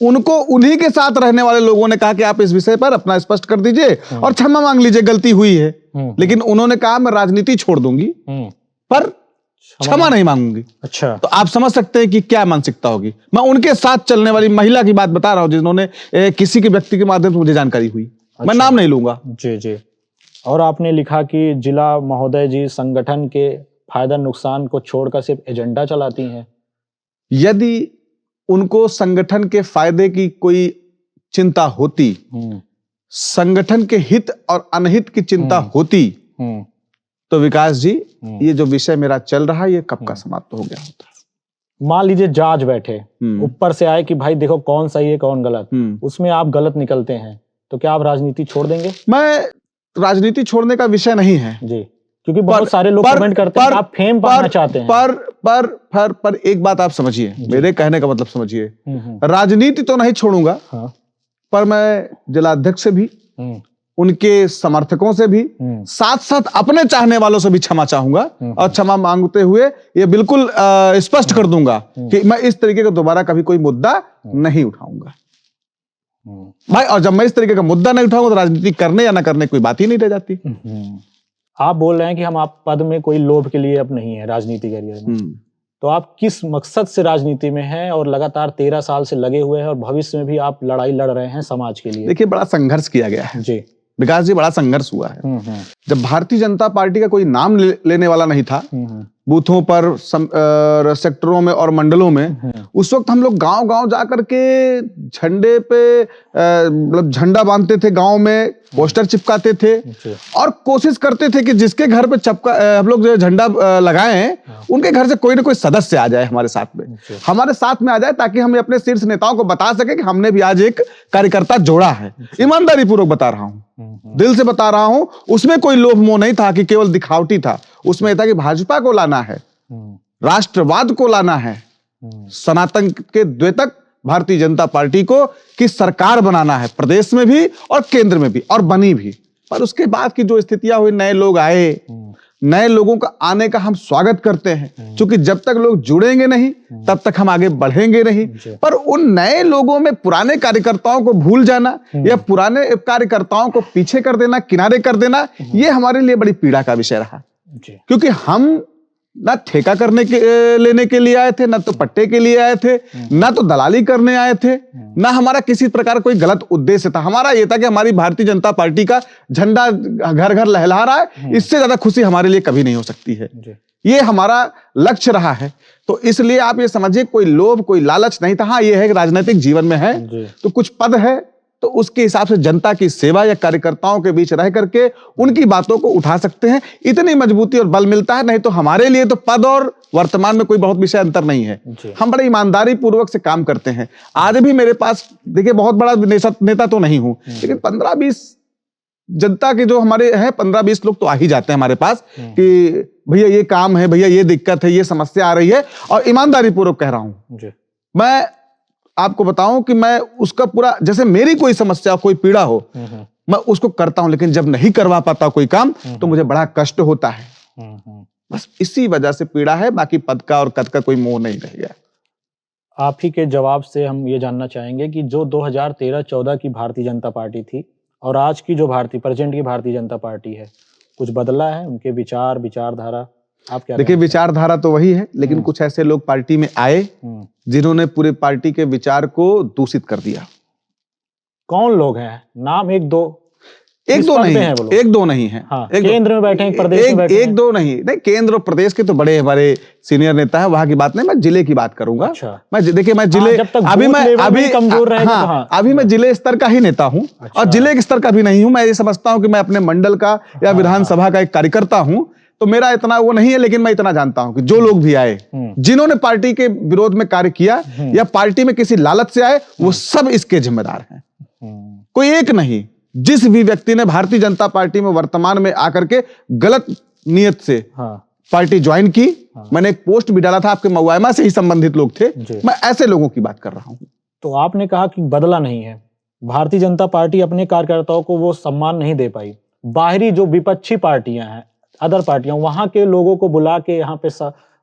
उनको उन्हीं के साथ रहने वाले लोगों ने कहा कि आप इस विषय पर अपना स्पष्ट कर दीजिए और क्षमा मांग लीजिए, गलती हुई है। लेकिन उन्होंने कहा मैं राजनीति छोड़ दूंगी पर क्षमा नहीं मांगूंगी। अच्छा, तो आप समझ सकते हैं कि क्या मानसिकता होगी। मैं उनके साथ चलने वाली महिला की बात बता रहा हूं जिन्होंने किसी के व्यक्ति के माध्यम से मुझे जानकारी हुई। मैं नाम नहीं लूंगा। जी जी। और आपने लिखा कि जिला महोदय जी संगठन के फायदा नुकसान को छोड़कर सिर्फ एजेंडा चलाती हैं। यदि उनको संगठन के फायदे की कोई चिंता होती, संगठन के हित और अनहित की चिंता होती, तो विकास जी ये जो विषय मेरा चल रहा है ये कब का समाप्त हो गया होता। मान लीजिए जज बैठे, ऊपर से आए कि भाई देखो कौन सही है कौन गलत, उसमें आप गलत निकलते हैं, तो क्या आप राजनीति छोड़ देंगे? मैं राजनीति छोड़ने का विषय नहीं है जी, क्योंकि बहुत सारे लोग कमेंट करते हैं आप फेम पाना चाहते हैं। पर एक बात आप समझिए, मेरे कहने का मतलब समझिए, राजनीति तो नहीं छोड़ूंगा, पर मैं जिलाध्यक्ष से भी, उनके समर्थकों से भी, साथ साथ अपने चाहने वालों से भी क्षमा चाहूंगा और क्षमा मांगते हुए ये बिल्कुल स्पष्ट कर दूंगा कि मैं इस तरीके का दोबारा कभी कोई मुद्दा नहीं उठाऊंगा भाई। और जब मैं इस तरीके का मुद्दा नहीं उठाऊंगा तो राजनीति करने या ना करने कोई बात ही नहीं रह जाती। आप बोल रहे हैं कि हम आप पद में कोई लोभ के लिए अब नहीं है राजनीति करियर में, तो आप किस मकसद से राजनीति में हैं और लगातार 13 साल से लगे हुए हैं और भविष्य में भी आप लड़ाई लड़ रहे हैं समाज के लिए? देखिए, बड़ा संघर्ष किया गया है जी विकास जी, बड़ा संघर्ष हुआ है। जब भारतीय जनता पार्टी का कोई नाम लेने वाला नहीं था बूथों पर, सेक्टरों में और मंडलों में, उस वक्त हम लोग गांव-गांव जाकर के झंडे पे मतलब झंडा बांधते थे, गांव में पोस्टर चिपकाते थे और कोशिश करते थे कि जिसके घर पे हम लोग जो झंडा लगाएं उनके घर से कोई ना कोई सदस्य आ जाए हमारे साथ में आ जाए, ताकि हम अपने शीर्ष नेताओं को बता सके कि हमने भी आज एक कार्यकर्ता जोड़ा है। ईमानदारी पूर्वक बता रहा हूं, दिल से बता रहा हूं, उसमें कोई लोभ मोह नहीं था कि केवल दिखावटी था। उसमें था कि भाजपा को लाना है, राष्ट्रवाद को लाना है, सनातन के द्योतक भारतीय जनता पार्टी को की सरकार बनाना है, प्रदेश में भी और केंद्र में भी, और बनी भी। पर उसके बाद की जो स्थितियां हुई, नए लोग आए, नए लोगों का आने का हम स्वागत करते हैं, क्योंकि जब तक लोग जुड़ेंगे नहीं तब तक हम आगे बढ़ेंगे नहीं। पर उन नए लोगों में पुराने कार्यकर्ताओं को भूल जाना या पुराने कार्यकर्ताओं को पीछे कर देना, किनारे कर देना, ये हमारे लिए बड़ी पीड़ा का विषय रहा। क्योंकि हम ना ठेका लेने के लिए आए थे, ना तो पट्टे के लिए आए थे, ना तो दलाली करने आए थे, ना हमारा किसी प्रकार कोई गलत उद्देश्य था। हमारा यह था कि हमारी भारतीय जनता पार्टी का झंडा घर घर लहला रहा है, इससे ज्यादा खुशी हमारे लिए कभी नहीं हो सकती है। ये हमारा लक्ष्य रहा है। तो इसलिए आप ये समझिए, कोई लोभ कोई लालच नहीं था। हाँ, ये है कि राजनीतिक जीवन में है तो कुछ पद है, तो उसके हिसाब से जनता की सेवा या कार्यकर्ताओं के बीच रह करके उनकी बातों को उठा सकते हैं, इतनी मजबूती और बल मिलता है। नहीं तो हमारे लिए तो पद और वर्तमान में कोई बहुत विषय अंतर नहीं है। हम बड़े ईमानदारी पूर्वक से काम करते हैं। आज भी मेरे पास देखिए, बहुत बड़ा नेता तो नहीं हूं, लेकिन 15-20 जनता के जो हमारे हैं 15-20 लोग तो आ ही जाते हैं हमारे पास कि भैया ये काम है, भैया ये दिक्कत है, ये समस्या आ रही है, और ईमानदारी पूर्वक कह रहा हूं। मैं आपको बताऊं कि मैं उसका पूरा, जैसे मेरी कोई समस्या कोई पीड़ा हो, मैं उसको करता हूं, लेकिन जब नहीं करवा पाता कोई काम तो मुझे बड़ा कष्ट होता है। बस इसी वजह से पीड़ा है, बाकी पद का और कद का कोई मोह नहीं रह गया। आप ही के जवाब से हम ये जानना चाहेंगे कि जो 2013-14 की भारतीय जनता पार्टी थी और आज की जो प्रेजेंट की भारतीय जनता पार्टी है, कुछ बदला है? उनके विचारधारा आप क्या? देखिए, विचारधारा तो वही है, लेकिन कुछ ऐसे लोग पार्टी में आए जिन्होंने पूरे पार्टी के विचार को दूषित कर दिया। कौन लोग हैं? नाम एक दो एक किस दो पद नहीं पे है, हैं वो लोग? एक दो नहीं है। हाँ, एक केंद्र में बैठे हैं, प्रदेश में बैठे एक हैं? दो नहीं, केंद्र और प्रदेश के तो बड़े हमारे सीनियर नेता है, वहां की बात नहीं, मैं जिले की बात करूंगा। अच्छा। देखिए मैं जिले, जब तक अभी बूथ मैं लेवल में अभी ही कमजोर रहेगा तो हाँ, हाँ। अभी मैं जिले स्तर का ही नेता हूं और जिले के स्तर का भी नहीं हूं। मैं ये समझता हूं कि मैं अपने मंडल का या विधानसभा का एक कार्यकर्ता हूं, तो मेरा इतना वो नहीं है। लेकिन मैं इतना जानता हूं कि जो लोग भी आए, जिन्होंने पार्टी के विरोध में कार्य किया या पार्टी में किसी लालच से आए, वो सब इसके जिम्मेदार हैं। कोई एक नहीं। जिस भी व्यक्ति ने भारतीय जनता पार्टी में वर्तमान में आकर के गलत नियत से पार्टी ज्वाइन की, मैंने एक पोस्ट भी डाला था, आपके मऊआइमा से ही संबंधित लोग थे, मैं ऐसे लोगों की बात कर रहा हूं। तो आपने कहा कि बदला नहीं है, भारतीय जनता पार्टी अपने कार्यकर्ताओं को वो सम्मान नहीं दे पाई। बाहरी जो विपक्षी पार्टियां हैं, अदर पार्टियां, वहां के लोगों को बुला के यहाँ पे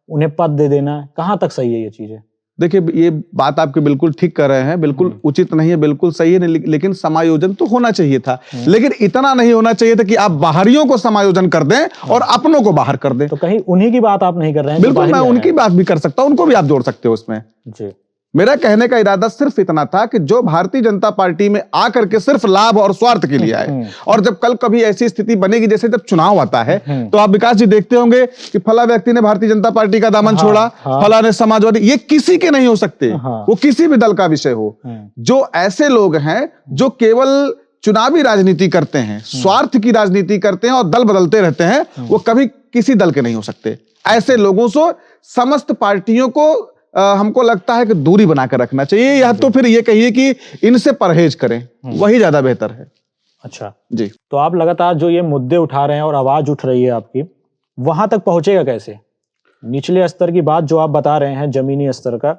उन्हें पद दे देना, कहां तक सही है ये चीजें? देखिए, ये बात आपके बिल्कुल ठीक कर रहे हैं, बिल्कुल उचित नहीं है, बिल्कुल सही है, लेकिन समायोजन तो होना चाहिए था। लेकिन इतना नहीं होना चाहिए था कि आप बाहरियों को समायोजन कर दें और अपनों को बाहर कर दें। तो कहीं उन्हीं की बात आप नहीं कर रहे हैं? बिल्कुल, मैं उनकी बात भी कर सकता हूं, उनको भी आप जोड़ सकते हो उसमें जी। मेरा कहने का इरादा सिर्फ इतना था कि जो भारतीय जनता पार्टी में आकर के सिर्फ लाभ और स्वार्थ के लिए आए, और जब कल कभी ऐसी स्थिति बनेगी, जैसे जब चुनाव आता है, तो आप विकास जी देखते होंगे कि फला व्यक्ति ने भारतीय जनता पार्टी का दामन छोड़ा, फला ने समाजवादी, ये किसी के नहीं हो सकते, वो किसी भी दल का विषय हो। जो ऐसे लोग हैं जो केवल चुनावी राजनीति करते हैं, स्वार्थ की राजनीति करते हैं और दल बदलते रहते हैं, वो कभी किसी दल के नहीं हो सकते। ऐसे लोगों से समस्त पार्टियों को हमको लगता है कि दूरी बनाकर रखना चाहिए, या तो फिर ये कहिए कि इनसे परहेज करें, वही ज्यादा बेहतर है। अच्छा जी। तो आप लगातार जो ये मुद्दे उठा रहे हैं और आवाज उठ रही है आपकी, वहां तक पहुंचेगा कैसे? निचले स्तर की बात जो आप बता रहे हैं, जमीनी स्तर का,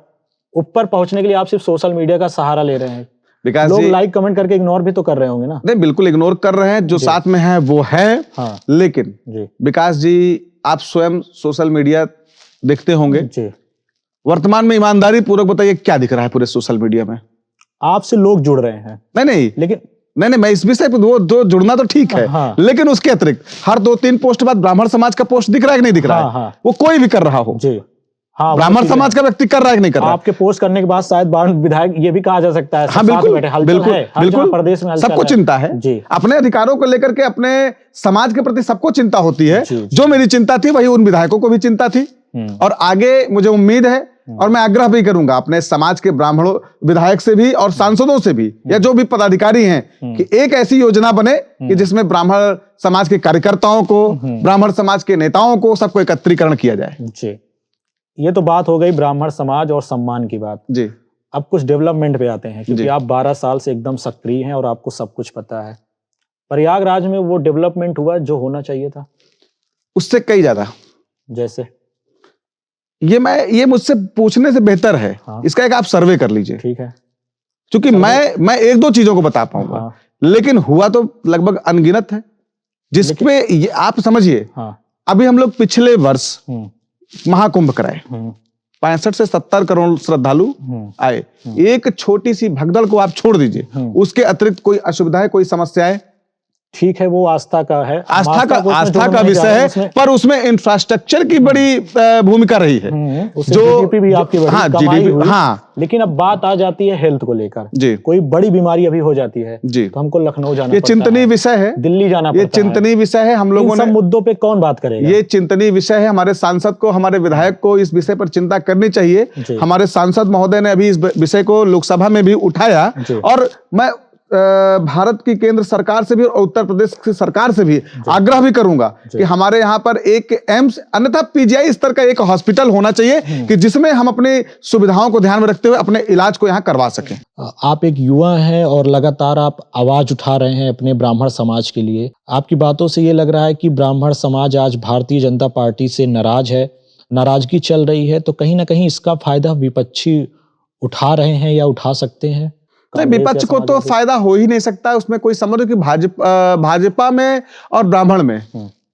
ऊपर पहुंचने के लिए आप सिर्फ सोशल मीडिया का सहारा ले रहे हैं। लोग लाइक कमेंट करके इग्नोर भी तो कर रहे होंगे ना? नहीं, बिल्कुल इग्नोर कर रहे हैं, जो साथ में है वो है। लेकिन विकास जी, आप स्वयं सोशल मीडिया देखते होंगे, वर्तमान में ईमानदारी पूर्वक बताइए क्या दिख रहा है पूरे सोशल मीडिया में? आपसे लोग जुड़ रहे हैं। नहीं, लेकिन नहीं, मैं इस विषय पे वो जुड़ना तो ठीक है, लेकिन उसके अतिरिक्त हर 2-3 पोस्ट बाद ब्राह्मण समाज का पोस्ट दिख रहा है कि नहीं दिख रहा है? वो कोई भी कर रहा हो जी, ब्राह्मण समाज का व्यक्ति कर रहा है कि नहीं कर रहा? आपके पोस्ट करने के बाद शायद बाहर विधायक ये भी कहा जा सकता है। हाँ, बिल्कुल, बिल्कुल, प्रदेश में सबको चिंता है जी, अपने अधिकारों को लेकर के, अपने समाज के प्रति सबको चिंता होती है। जो मेरी चिंता थी वही उन विधायकों को भी चिंता थी, और आगे मुझे उम्मीद है और मैं आग्रह भी करूंगा अपने समाज के ब्राह्मणों, विधायक से भी और सांसदों से भी, या जो भी पदाधिकारी हैं, कि एक ऐसी योजना बने कि जिसमें ब्राह्मण समाज के कार्यकर्ताओं को, ब्राह्मण समाज के नेताओं को, सबको एकत्रीकरण किया जाए जी। ये तो बात हो गई ब्राह्मण समाज और सम्मान की बात जी। अब कुछ डेवलपमेंट पे आते हैं, क्योंकि आप 12 साल से एकदम सक्रिय हैं और आपको सब कुछ पता है। प्रयागराज में वो डेवलपमेंट हुआ जो होना चाहिए था? उससे कई ज्यादा। जैसे ये मुझसे पूछने से बेहतर है। हाँ। इसका एक आप सर्वे कर लीजिए। ठीक है, क्योंकि मैं 1-2 चीजों को बता पाऊंगा। हाँ। लेकिन हुआ तो लगभग अनगिनत है, जिसपे आप समझिए। हाँ। अभी हम लोग पिछले वर्ष महाकुंभ कराए, 65 से 70 करोड़ श्रद्धालु आए। एक छोटी सी भगदड़ को आप छोड़ दीजिए, उसके अतिरिक्त कोई असुविधा है, कोई समस्या है? ठीक है, वो आस्था का है, आस्था का विषय है, पर उसमें इंफ्रास्ट्रक्चर की बड़ी भूमिका रही है, जो जीडीपी भी आपकी बढ़ी, हाँ, कमाई हुई। हाँ। लेकिन अब बात आ जाती है हेल्थ को लेकर जी, कोई बड़ी बीमारी अभी हो जाती है जी, तो हमको लखनऊ जाना, ये चिंतनीय विषय है, दिल्ली जाना पड़ता है, ये चिंतनीय विषय है। हम लोगों ने सब मुद्दों पे कौन बात करेगा? ये चिंतनीय विषय है। हमारे सांसद को, हमारे विधायक को इस विषय पर चिंता करनी चाहिए। हमारे सांसद महोदय ने अभी इस विषय को लोकसभा में भी उठाया, और मैं भारत की केंद्र सरकार से भी और उत्तर प्रदेश की सरकार से भी आग्रह भी करूंगा कि हमारे यहाँ पर एक एम्स, अन्यथा पीजीआई स्तर का एक हॉस्पिटल होना चाहिए, कि जिसमें हम अपनी सुविधाओं को ध्यान में रखते हुए अपने इलाज को यहाँ करवा सकें। आप एक युवा हैं और लगातार आप आवाज उठा रहे हैं अपने ब्राह्मण समाज के लिए। आपकी बातों से ये लग रहा है कि ब्राह्मण समाज आज भारतीय जनता पार्टी से नाराज है, नाराजगी चल रही है, तो कहीं ना कहीं इसका फायदा विपक्षी उठा रहे हैं या उठा सकते हैं? नहीं, विपक्ष को तो फायदा हो ही नहीं सकता। उसमें कोई समझो कि भाजपा में और ब्राह्मण में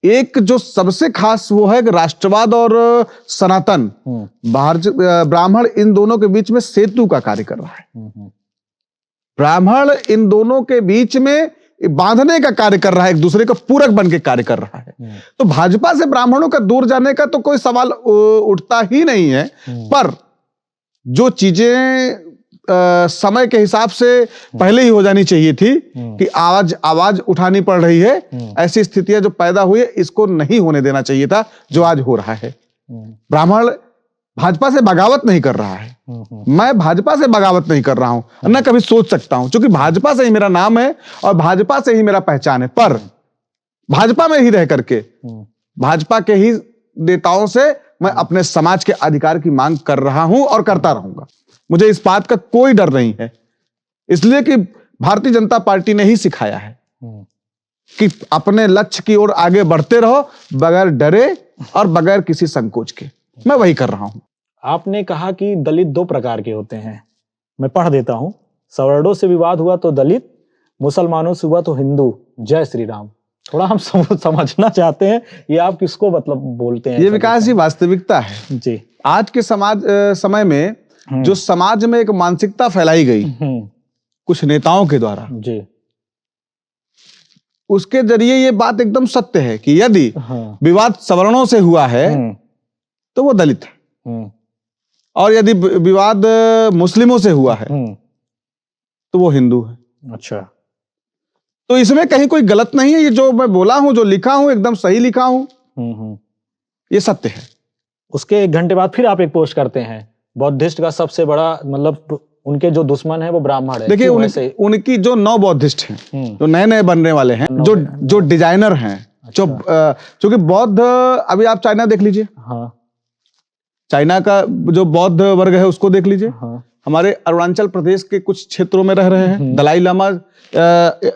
एक जो सबसे खास वो है कि राष्ट्रवाद और सनातन, ब्राह्मण इन दोनों के बीच में सेतु का कार्य कर रहा है। ब्राह्मण इन दोनों के बीच में बांधने का कार्य कर रहा है, एक दूसरे का पूरक बन के कार्य कर रहा है। तो भाजपा से ब्राह्मणों का दूर जाने का तो कोई सवाल उठता ही नहीं है। पर जो चीजें समय के हिसाब से पहले ही हो जानी चाहिए थी कि आवाज उठानी पड़ रही है। ऐसी स्थितियां जो पैदा हुई है, इसको नहीं होने देना चाहिए था जो आज हो रहा है। ब्राह्मण भाजपा से बगावत नहीं कर रहा है, मैं भाजपा से बगावत नहीं कर रहा हूं, न कभी सोच सकता हूं, क्योंकि भाजपा से ही मेरा नाम है और भाजपा से ही मेरा पहचान है। पर भाजपा में ही रह करके भाजपा के ही नेताओं से मैं अपने समाज के अधिकार की मांग कर रहा हूं और करता रहूंगा। मुझे इस बात का कोई डर नहीं है, इसलिए कि भारतीय जनता पार्टी ने ही सिखाया है कि अपने लक्ष्य की ओर आगे बढ़ते रहो बगैर डरे और बगैर किसी संकोच के। मैं वही कर रहा हूं। आपने कहा कि दलित दो प्रकार के होते हैं, मैं पढ़ देता हूं। सवर्णों से विवाद हुआ तो दलित, मुसलमानों से हुआ तो हिंदू। जय श्री राम। थोड़ा हम समझना चाहते हैं ये आप किसको मतलब बोलते हैं? ये विकास जी वास्तविकता है जी। आज के समय में जो समाज में एक मानसिकता फैलाई गई कुछ नेताओं के द्वारा जी, उसके जरिए ये बात एकदम सत्य है कि यदि विवाद सवर्णों से हुआ है तो वो दलित है, और यदि विवाद मुस्लिमों से हुआ है तो वो हिंदू है। अच्छा, तो इसमें कहीं कोई गलत नहीं है। ये जो मैं बोला हूं, जो लिखा हूं, एकदम सही लिखा हूं, ये सत्य है। उसके 1 घंटे बाद फिर आप एक पोस्ट करते हैं, बौद्धिस्ट का सबसे बड़ा मतलब उनके जो दुश्मन है वो ब्राह्मण है। देखिए उनकी जो 9 बौद्धिस्ट हैं, जो नए नए बनने वाले हैं, जो डिजाइनर हैं, जो क्योंकि बौद्ध, अभी आप चाइना देख लीजिए, हाँ, चाइना का जो बौद्ध वर्ग है उसको देख लीजिए। हाँ। हमारे अरुणाचल प्रदेश के कुछ क्षेत्रों में रह रहे हैं दलाई लामा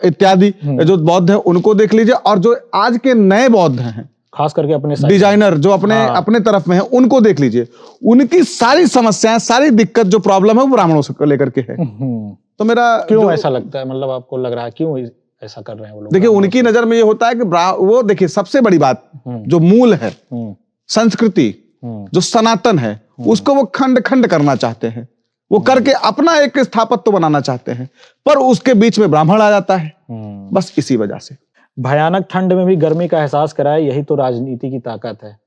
इत्यादि जो बौद्ध हैं, उनको देख लीजिए। और जो आज के नए बौद्ध हैं, खास करके अपने डिजाइनर जो अपने तरफ में है, उनको देख लीजिए। उनकी सारी समस्याएं, सारी दिक्कत, जो प्रॉब्लम है वो ब्राह्मणों से लेकर के है। तो मेरा क्यों ऐसा लगता है, मतलब आपको लग रहा है क्यों ऐसा कर रहे हैं वो लोग? देखिए उनकी नजर में ये होता है कि वो देखिए सबसे बड़ी बात जो मूल है, संस्कृति जो सनातन है, उसको वो खंड खंड करना चाहते हैं। वो करके अपना एक स्थापत्य बनाना चाहते हैं, पर उसके बीच में ब्राह्मण आ जाता है। बस इसी वजह से भयानक ठंड में भी गर्मी का एहसास कराए, यही तो राजनीति की ताकत है।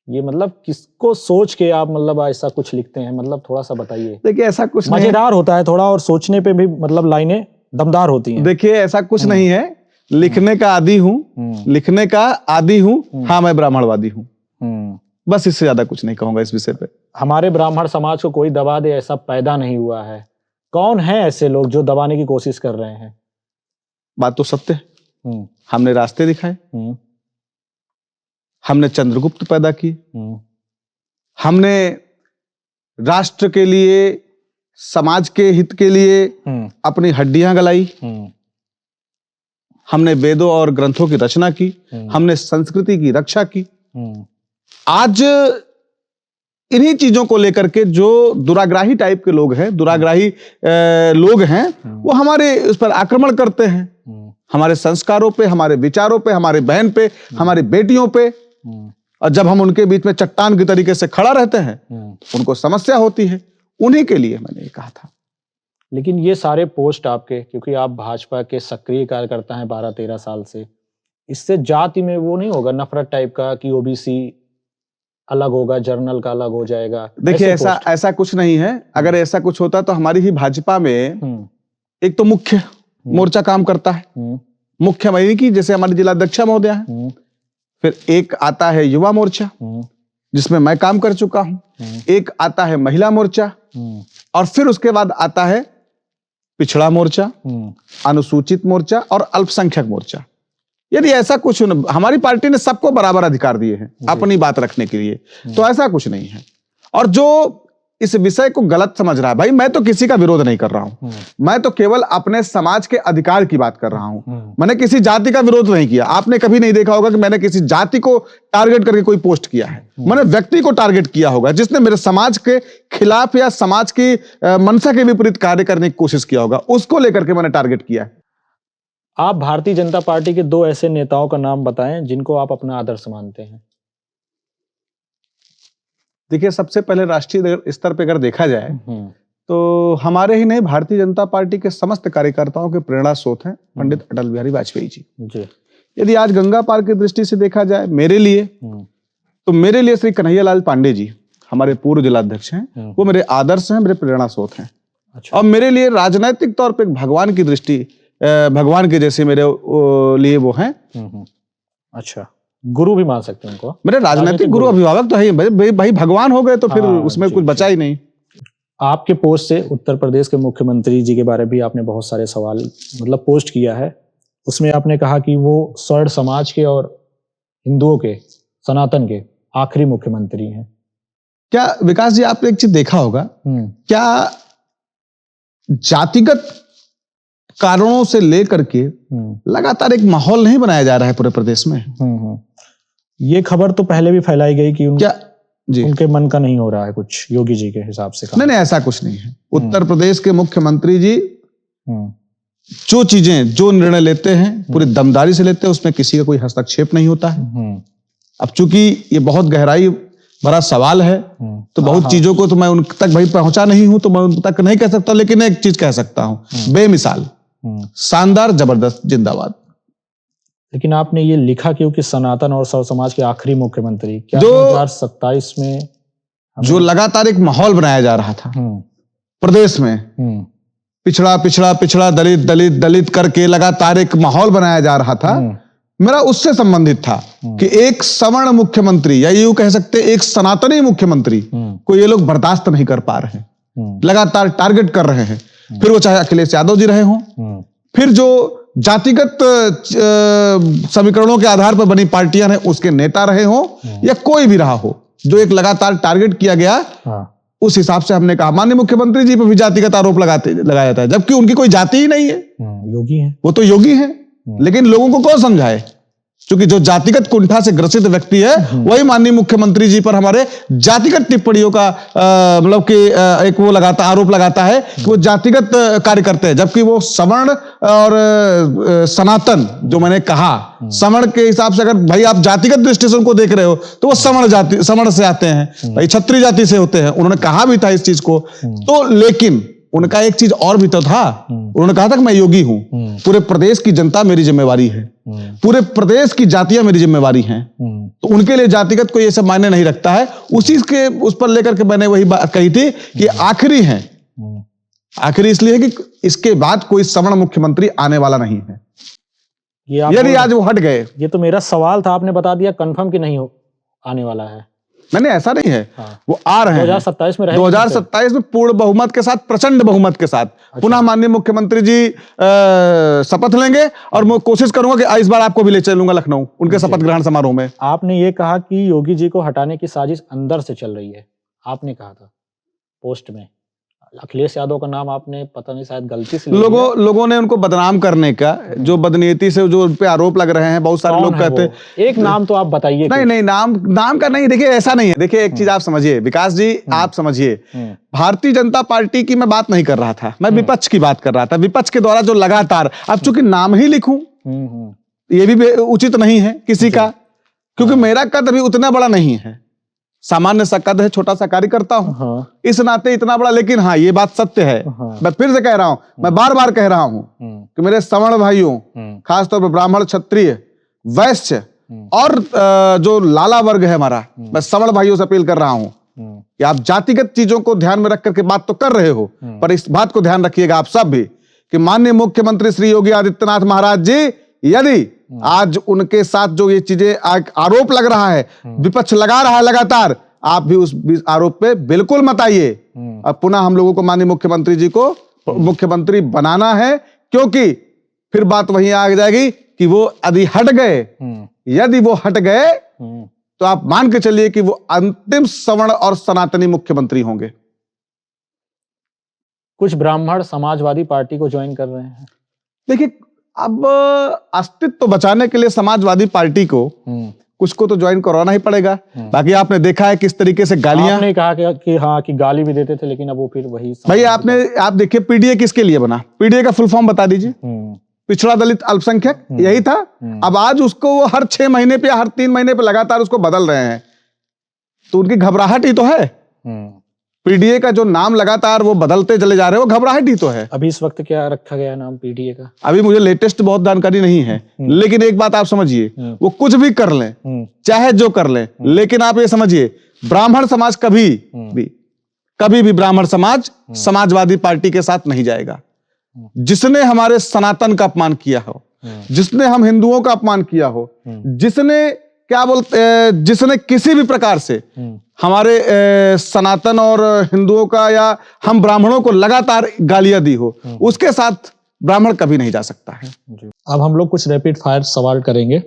ये मतलब किसको सोच के आप मतलब ऐसा कुछ लिखते हैं, मतलब थोड़ा सा बताइए। देखिए ऐसा कुछ मजेदार होता है थोड़ा, और सोचने पे भी मतलब लाइनें दमदार होती हैं। देखिए ऐसा कुछ नहीं है, लिखने का आदी हूँ, लिखने का आदी हूँ। हाँ, मैं ब्राह्मणवादी हूँ, बस इससे ज्यादा कुछ नहीं कहूंगा इस विषय पे। हमारे ब्राह्मण समाज को कोई दबा दे ऐसा पैदा नहीं हुआ है। कौन है ऐसे लोग जो दबाने की कोशिश कर रहे हैं? बात तो सत्य है, हमने रास्ते दिखाए, हमने चंद्रगुप्त पैदा किए, हमने राष्ट्र के लिए, समाज के हित के लिए अपनी हड्डियां गलाई, हमने वेदों और ग्रंथों की रचना की, हमने संस्कृति की रक्षा की। आज इन्हीं चीजों को लेकर के जो दुराग्राही टाइप के लोग हैं, दुराग्राही लोग हैं, वो हमारे उस पर आक्रमण करते हैं, हमारे संस्कारों पे, हमारे विचारों पे, हमारे बहन पे, हमारी बेटियों पे। और जब हम उनके बीच में चट्टान की तरीके से खड़ा रहते हैं, उनको समस्या होती है। उन्हीं के लिए मैंने ये कहा था। लेकिन ये सारे पोस्ट आपके, क्योंकि आप भाजपा के सक्रिय कार्यकर्ता हैं 12-13 साल से, इससे जाति में वो नहीं होगा नफरत टाइप का कि ओबीसी अलग होगा, जर्नल का अलग हो जाएगा? देखिए ऐसा कुछ नहीं है। अगर ऐसा कुछ होता तो हमारी ही भाजपा में एक तो मुख्य मोर्चा काम करता है, मुख्य महीने की, जैसे हमारे जिलाध्यक्ष महोदय है, फिर एक आता है युवा मोर्चा जिसमें मैं काम कर चुका हूं, एक आता है महिला मोर्चा, और फिर उसके बाद आता है पिछड़ा मोर्चा, अनुसूचित मोर्चा और अल्पसंख्यक मोर्चा। यदि ऐसा कुछ, हमारी पार्टी ने सबको बराबर अधिकार दिए हैं अपनी बात रखने के लिए, तो ऐसा कुछ नहीं है। और जो इस विषय को गलत समझ रहा है, भाई मैं तो किसी का विरोध नहीं कर रहा हूं, मैं तो केवल अपने समाज के अधिकार की बात कर रहा हूं। मैंने किसी जाति का विरोध नहीं किया। आपने कभी नहीं देखा होगा कि मैंने किसी जाति को टारगेट करके कोई पोस्ट किया है। मैंने व्यक्ति को टारगेट किया होगा जिसने मेरे समाज के खिलाफ या समाज की मंशा के विपरीत कार्य करने की कोशिश किया होगा, उसको लेकर के मैंने टारगेट किया है। आप भारतीय जनता पार्टी के 2 ऐसे नेताओं का नाम बताएं जिनको आप अपना आदर्श मानते हैं। देखिए सबसे पहले राष्ट्रीय स्तर पर अगर देखा जाए तो हमारे ही नहीं, भारतीय जनता पार्टी के समस्त कार्यकर्ताओं के प्रेरणा स्रोत हैं पंडित अटल बिहारी वाजपेयी जी। यदि आज गंगा पार की दृष्टि से देखा जाए मेरे लिए, तो मेरे लिए श्री कन्हैयालाल पांडे जी हमारे पूर्व जिलाध्यक्ष हैं, वो मेरे आदर्श हैं, मेरे प्रेरणा स्रोत हैं। अच्छा। और मेरे लिए राजनीतिक तौर पे एक भगवान की दृष्टि, भगवान के जैसे मेरे लिए वो हैं। अच्छा, गुरु भी मान सकते हैं उनको? मेरे राजनीतिक गुरु, अभिभावक तो है ही भाई, भगवान हो गए तो फिर उसमें कुछ बचा ही नहीं। आपके पोस्ट से उत्तर प्रदेश के मुख्यमंत्री जी के बारे में भी आपने बहुत सारे सवाल मतलब पोस्ट किया है। उसमें आपने कहा कि वो स्वर्ण समाज के और हिंदुओं के, सनातन के आखिरी मुख्यमंत्री हैं। क्या विकास जी, आपने एक चीज देखा होगा, क्या जातिगत कारणों से लेकर के लगातार एक माहौल नहीं बनाया जा रहा है पूरे प्रदेश में? ये खबर तो पहले भी फैलाई गई कि क्या जी उनके मन का नहीं हो रहा है कुछ, योगी जी के हिसाब से? नहीं, ऐसा कुछ नहीं है। उत्तर प्रदेश के मुख्यमंत्री जी जो चीजें, जो निर्णय लेते हैं पूरी दमदारी से लेते हैं, उसमें किसी का कोई हस्तक्षेप नहीं होता है। अब चूंकि ये बहुत गहराई भरा सवाल है तो बहुत चीजों को तो मैं उन तक भाई पहुंचा नहीं हूं, तो मैं उन तक नहीं कह सकता, लेकिन एक चीज कह सकता हूं, बेमिसाल, शानदार, जबरदस्त, जिंदाबाद। लेकिन आपने ये लिखा क्योंकि सनातन और सर्व समाज के आखिरी मुख्यमंत्री, क्या 2027 में जो लगातार एक माहौल बनाया जा रहा था प्रदेश में, पिछड़ा पिछड़ा पिछड़ा, दलित दलित दलित करके लगातार एक माहौल बनाया जा रहा था, मेरा उससे संबंधित था कि एक सवर्ण मुख्यमंत्री, या यूं कह सकते एक सनातनी मुख्यमंत्री को ये लोग बर्दाश्त नहीं कर पा रहे हैं, लगातार टारगेट कर रहे हैं। फिर वो चाहे अखिलेश यादव जी रहे हों, फिर जो जातिगत समीकरणों के आधार पर बनी पार्टियां हैं उसके नेता रहे हों, या कोई भी रहा हो, जो एक लगातार टारगेट किया गया, उस हिसाब से हमने कहा माननीय मुख्यमंत्री जी पर भी जातिगत आरोप लगाया जाता है, जबकि उनकी कोई जाति ही नहीं है, योगी है, वो तो योगी है। लेकिन लोगों को कौन समझाए, क्योंकि जो जातिगत कुंठा से ग्रसित व्यक्ति है वही माननीय मुख्यमंत्री जी पर हमारे जातिगत टिप्पणियों का मतलब कि एक वो लगाता, आरोप लगाता है कि वो जातिगत कार्य करते हैं, जबकि वो सवर्ण और सनातन, जो मैंने कहा, सवर्ण के हिसाब से अगर भाई आप जातिगत दृष्टि से उनको देख रहे हो तो वो सवर्ण से आते हैं, भाई क्षत्रिय जाति से होते हैं, उन्होंने कहा भी था इस चीज को। तो लेकिन उनका एक चीज और भी तो था, उन्होंने कहा था कि मैं योगी हूं, पूरे प्रदेश की जनता मेरी जिम्मेवारी है, पूरे प्रदेश की जातियां मेरी जिम्मेवारी हैं, तो उनके लिए जातिगत कोई ऐसा मायने नहीं रखता है। उसी के उस पर लेकर के मैंने वही बात कही थी कि आखिरी है, आखिरी इसलिए है कि इसके बाद कोई सवर्ण मुख्यमंत्री आने वाला नहीं है, यदि आज वो हट गए। ये तो मेरा सवाल था, आपने बता दिया कंफर्म कि नहीं हो आने वाला है। नहीं, ऐसा नहीं है, वो आ रहे हैं 2027 में, 2027 में पूर्ण बहुमत के साथ, प्रचंड बहुमत के साथ। पुनः माननीय मुख्यमंत्री जी शपथ लेंगे और मैं कोशिश करूंगा कि इस बार आपको भी ले चलूंगा लखनऊ उनके शपथ ग्रहण समारोह में। आपने ये कहा कि योगी जी को हटाने की साजिश अंदर से चल रही है, आपने कहा था पोस्ट में। अखिलेश यादव का नाम आपने पता नहीं शायद गलती से लोगों ने उनको बदनाम करने का, जो बदनीयती से जो उन पे आरोप लग रहे हैं, बहुत सारे लोग कहते हैं। एक नाम तो आप बताइए। नहीं, नाम का नहीं, देखिए ऐसा नहीं है। देखिए एक चीज आप समझिए विकास जी, आप समझिए, भारतीय जनता पार्टी की मैं बात नहीं कर रहा था, मैं विपक्ष की बात कर रहा था। विपक्ष के द्वारा जो लगातार, अब चूंकि नाम ही लिखूं ये भी उचित नहीं है किसी का, क्योंकि मेरा कद अभी उतना बड़ा नहीं है, सामान्य सा कद है, छोटा सा कार्य करता हूं, इस नाते इतना बड़ा। लेकिन हाँ, ये बात सत्य है, मैं फिर से कह रहा हूं, मैं बार बार कह रहा हूं कि मेरे सवर्ण भाइयों, खासतौर पर ब्राह्मण, क्षत्रिय, वैश्य और जो लाला वर्ग है हमारा, मैं सवर्ण भाइयों से अपील कर रहा हूं कि आप जातिगत चीजों को ध्यान में रख करके बात तो कर रहे हो, पर इस बात को ध्यान रखिएगा आप सब भी कि माननीय मुख्यमंत्री श्री योगी आदित्यनाथ महाराज जी, यदि आज उनके साथ जो ये चीजें आरोप लग रहा है, विपक्ष लगा रहा है लगातार, आप भी उस आरोप पे बिल्कुल मत आइए। अब पुनः हम लोगों को माननीय मुख्यमंत्री जी को मुख्यमंत्री बनाना है, क्योंकि फिर बात वहीं आ जाएगी कि वो यदि हट गए तो आप मान के चलिए कि वो अंतिम सवर्ण और सनातनी मुख्यमंत्री होंगे। कुछ ब्राह्मण समाजवादी पार्टी को ज्वाइन कर रहे हैं। देखिए, अब अस्तित्व बचाने के लिए समाजवादी पार्टी को कुछ को तो ज्वाइन करवाना ही पड़ेगा। बाकी आपने देखा है किस तरीके से गालियां, आपने कहा कि हाँ कि गाली भी देते थे, लेकिन अब वो फिर वही भाई आप देखिए पीडीए किसके लिए बना, पीडीए का फुल फॉर्म बता दीजिए, पिछड़ा दलित अल्पसंख्यक, यही था। अब आज उसको वो हर 6 महीने पे, हर 3 महीने पे लगातार उसको बदल रहे हैं, तो उनकी घबराहट ही तो है। पीडीए का जो नाम लगातार वो बदलते चले जा रहे हैं, वो घबराहट ही तो है। अभी इस वक्त क्या रखा गया नाम पीडीए का? अभी मुझे लेटेस्ट बहुत जानकारी नहीं है, लेकिन एक बात आप समझिए, वो कुछ भी कर लें, चाहे जो कर लें, लेकिन आप ये समझिए ब्राह्मण समाज कभी कभी भी ब्राह्मण समाज समाजवादी पार्टी के साथ नहीं जाएगा। जिसने हमारे सनातन का अपमान किया हो, जिसने हम हिंदुओं का अपमान किया हो, जिसने किसी भी प्रकार से हमारे सनातन और हिंदुओं का या हम ब्राह्मणों को लगातार गालियां दी हो, उसके साथ ब्राह्मण कभी नहीं जा सकता है। अब हम लोग कुछ रैपिड फायर सवाल करेंगे।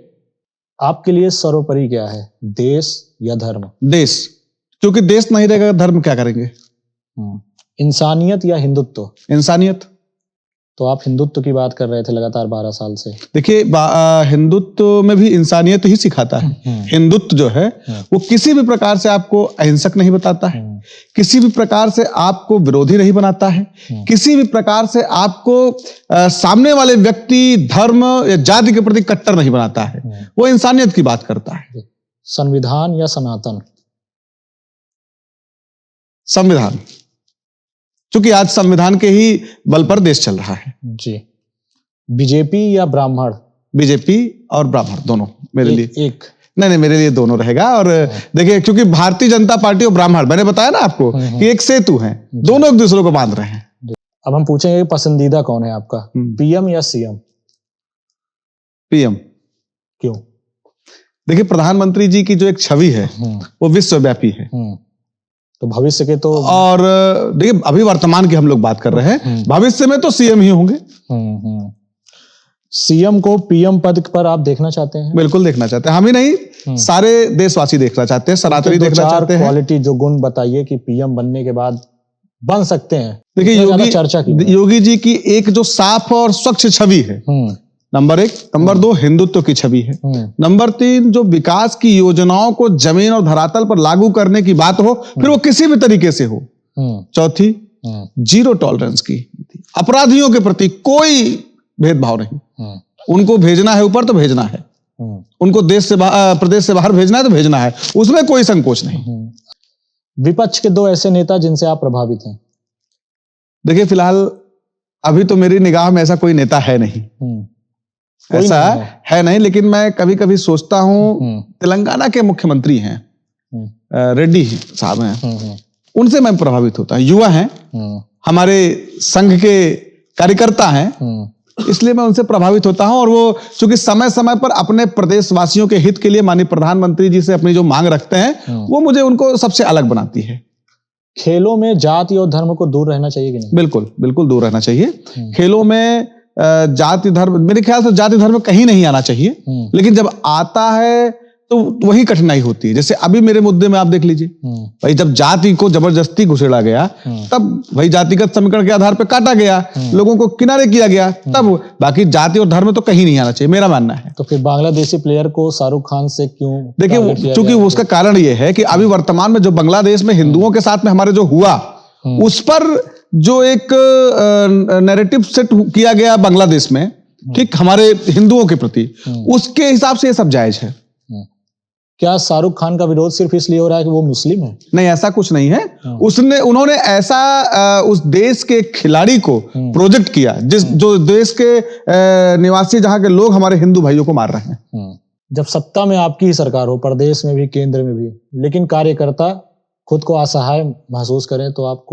आपके लिए सर्वोपरि क्या है, देश या धर्म? देश, क्योंकि देश नहीं रहेगा धर्म क्या करेंगे? इंसानियत या हिंदुत्व? इंसानियत। तो आप हिंदुत्व की बात कर रहे थे लगातार 12 साल से। देखिए, हिंदुत्व में भी इंसानियत ही सिखाता है। हिंदुत्व जो है वो किसी भी प्रकार से आपको अहिंसक नहीं बताता है, किसी भी प्रकार से आपको विरोधी नहीं बनाता है, किसी भी प्रकार से आपको सामने वाले व्यक्ति, धर्म या जाति के प्रति कट्टर नहीं बनाता है। वो इंसानियत की बात करता है। संविधान या सनातन? संविधान, क्योंकि आज संविधान के ही बल पर देश चल रहा है। जी। बीजेपी या ब्राह्मण? बीजेपी और ब्राह्मण दोनों मेरे लिए एक नहीं, मेरे लिए दोनों रहेगा। और देखिए, क्योंकि भारतीय जनता पार्टी और ब्राह्मण, मैंने बताया ना आपको कि एक सेतु है, दोनों एक दूसरे को बांध रहे हैं। अब हम पूछेंगे पसंदीदा कौन है आपका, पीएम या सीएम? पीएम। क्यों? देखिए, प्रधानमंत्री जी की जो एक छवि है वो विश्वव्यापी है। तो भविष्य के तो, और देखिए अभी वर्तमान की हम लोग बात कर रहे हैं, भविष्य में तो सीएम ही होंगे। सीएम को पीएम पद पर आप देखना चाहते हैं? बिल्कुल देखना चाहते हैं, हम ही नहीं सारे देशवासी देखना चाहते हैं, सनातनी देखना चाहते हैं। क्वालिटी जो गुण बताइए कि पीएम बनने के बाद बन सकते हैं। देखिए, योगी जी की एक जो साफ और स्वच्छ छवि है, नंबर 1, नंबर 2 हिंदुत्व की छवि है, नंबर 3 जो विकास की योजनाओं को जमीन और धरातल पर लागू करने की बात हो, फिर वो किसी भी तरीके से हो, चौथी जीरो टॉलरेंस की, अपराधियों के प्रति कोई भेदभाव नहीं। उनको भेजना है ऊपर तो भेजना है, उनको देश से प्रदेश से बाहर भेजना है तो भेजना है, उसमें कोई संकोच नहीं। विपक्ष के 2 ऐसे नेता जिनसे आप प्रभावित हैं? देखिए, फिलहाल अभी तो मेरी निगाह में ऐसा कोई नेता है नहीं, ऐसा है नहीं, लेकिन मैं कभी कभी सोचता हूं, तेलंगाना के मुख्यमंत्री हैं रेड्डी साहब हैं, उनसे मैं प्रभावित होता हूं। युवा हैं, हमारे संघ के कार्यकर्ता हैं, इसलिए मैं उनसे प्रभावित होता हूं। और वो चूंकि समय समय पर अपने प्रदेशवासियों के हित के लिए माननीय प्रधानमंत्री जी से अपनी जो मांग रखते हैं, वो मुझे उनको सबसे अलग बनाती है। खेलों में जाति और धर्म को दूर रहना चाहिए कि नहीं? बिल्कुल, बिल्कुल दूर रहना चाहिए। खेलों में जाति धर्म, मेरे ख्याल से जाति धर्म कहीं नहीं आना चाहिए, लेकिन जब आता है तो वही कठिनाई होती है। जैसे अभी मेरे मुद्दे में आप देख लीजिए, भाई जब जाति को जबरदस्ती घुसेड़ा गया, तब भाई जातिगत समीकरण के आधार पर काटा गया, लोगों को किनारे किया गया, तब बाकी जाति और धर्म तो कहीं नहीं आना चाहिए, मेरा मानना है। तो फिर बांग्लादेशी प्लेयर को शाहरुख खान से क्यों? देखिए, चूंकि उसका कारण ये है कि अभी वर्तमान में जो बांग्लादेश में हिंदुओं के साथ में हमारे जो हुआ, उस पर जो एक नैरेटिव सेट किया गया बांग्लादेश में, ठीक, हमारे हिंदुओं के प्रति, उसके हिसाब से ये सब जायज है। क्या शाहरुख खान का विरोध सिर्फ इसलिए हो रहा है कि वो मुस्लिम है? नहीं, ऐसा कुछ नहीं है। उन्होंने ऐसा उस देश के खिलाड़ी को प्रोजेक्ट किया, जो देश के निवासी, जहां के लोग हमारे हिंदू भाइयों को मार रहे हैं। जब सत्ता में आपकी ही सरकार हो, प्रदेश में भी केंद्र में भी, लेकिन कार्यकर्ता खुद को असहाय महसूस करें, तो आप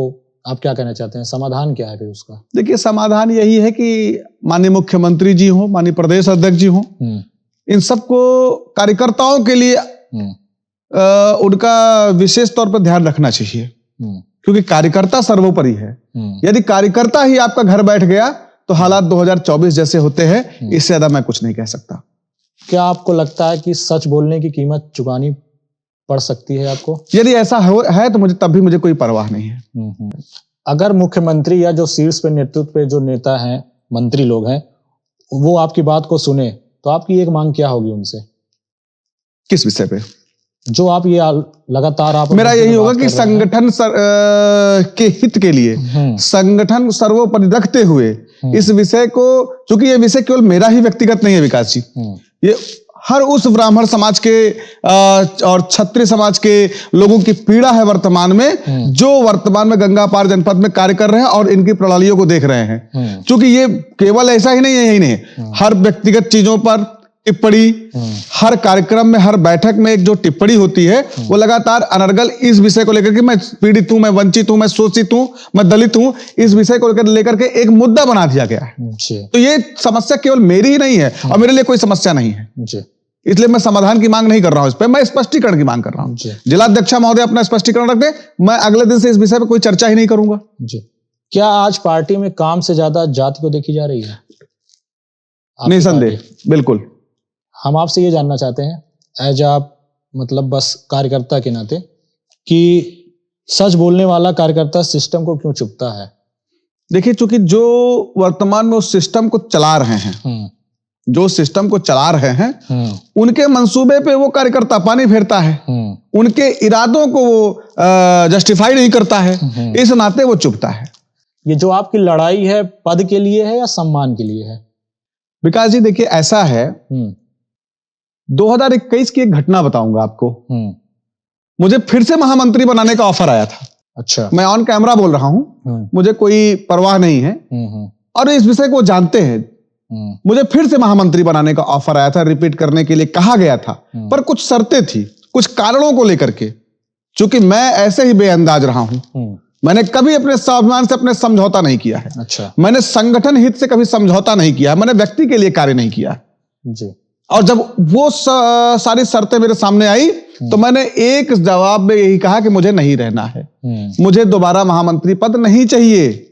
क्या कहना चाहते हैं? समाधान क्या है फिर उसका? देखिए, समाधान यही है कि माननीय मुख्यमंत्री जी हो, माननीय प्रदेश अध्यक्ष जी हो, इन सबको कार्यकर्ताओं के लिए उनका विशेष तौर पर ध्यान रखना चाहिए, क्योंकि कार्यकर्ता सर्वोपरि है। यदि कार्यकर्ता ही आपका घर बैठ गया तो हालात 2024 जैसे होते हैं, इससे ज्यादा मैं कुछ नहीं कह सकता। क्या आपको लगता है कि सच बोलने की कीमत चुकानी पड़ सकती है आपको? यदि ऐसा है तो तब भी मुझे कोई परवाह नहीं है। अगर मुख्यमंत्री या जो शीर्ष पे नेतृत्व पे जो नेता हैं, मंत्री लोग हैं, वो आपकी बात को सुने, तो आपकी एक मांग क्या होगी उनसे? किस विषय पे? जो आप ये लगातार आप, मेरा यही होगा कि संगठन के हित के लिए संगठन सर्वोपरि रखते हुए इस विषय को, क्योंकि ये विषय केवल मेरा ही व्यक्तिगत नहीं है विकास जी, ये हर उस ब्राह्मण समाज के और क्षत्रिय समाज के लोगों की पीड़ा है वर्तमान में, जो वर्तमान में गंगा पार जनपद में कार्य कर रहे हैं और इनकी प्रणालियों को देख रहे हैं। क्योंकि ये केवल ऐसा ही नहीं है, हर व्यक्तिगत चीजों पर, टिप्पणी, हर कार्यक्रम में, हर बैठक में एक जो टिप्पणी होती है वो लगातार अनर्गल इस विषय को लेकर के मैं पीड़ित हूं, मैं वंचित हूं, मैं शोषित हूं, मैं दलित हूं, इस विषय को लेकर के एक मुद्दा बना दिया गया है। तो ये समस्या केवल मेरी ही नहीं है और मेरे लिए कोई समस्या नहीं है, इसलिए मैं समाधान की मांग नहीं कर रहा हूं, इस पर मैं स्पष्टीकरण की मांग कर रहा हूं। जिलाध्यक्ष महोदय अपना स्पष्टीकरण रख दे, मैं अगले दिन से इस विषय पर कोई चर्चा ही नहीं करूंगा। क्या आज पार्टी में काम से ज्यादा जाति को देखी जा रही है? निसंदेह, बिल्कुल। हम आपसे ये जानना चाहते हैं एज आप मतलब बस कार्यकर्ता के नाते कि सच बोलने वाला कार्यकर्ता सिस्टम को क्यों चुपता है? देखिए, चूंकि जो वर्तमान में उस सिस्टम को चला रहे हैं, जो सिस्टम को चला रहे हैं, उनके मंसूबे पे वो कार्यकर्ता पानी फेरता है, उनके इरादों को वो जस्टिफाई नहीं करता है, इस नाते वो चुपता है। ये जो आपकी लड़ाई है पद के लिए है या सम्मान के लिए है? विकास जी देखिए, ऐसा है, 2021 की एक घटना बताऊंगा आपको। मुझे फिर से महामंत्री बनाने का ऑफर आया था। अच्छा। मैं ऑन कैमरा बोल रहा हूं, मुझे कोई परवाह नहीं है और इस विषय को जानते हैं। मुझे फिर से महामंत्री बनाने का ऑफर आया था, रिपीट करने के लिए कहा गया था, पर कुछ शर्तें थी, कुछ कारणों को लेकर के। चूंकि मैं ऐसे ही बेअंदाज रहा हूं, मैंने कभी अपने स्वाभिमान से अपने समझौता नहीं किया है। अच्छा। मैंने संगठन हित से कभी समझौता नहीं किया, मैंने व्यक्ति के लिए कार्य नहीं किया जी। और जब वो सारी शर्तें मेरे सामने आई तो मैंने एक जवाब में यही कहा कि मुझे नहीं रहना है, मुझे दोबारा महामंत्री पद नहीं चाहिए।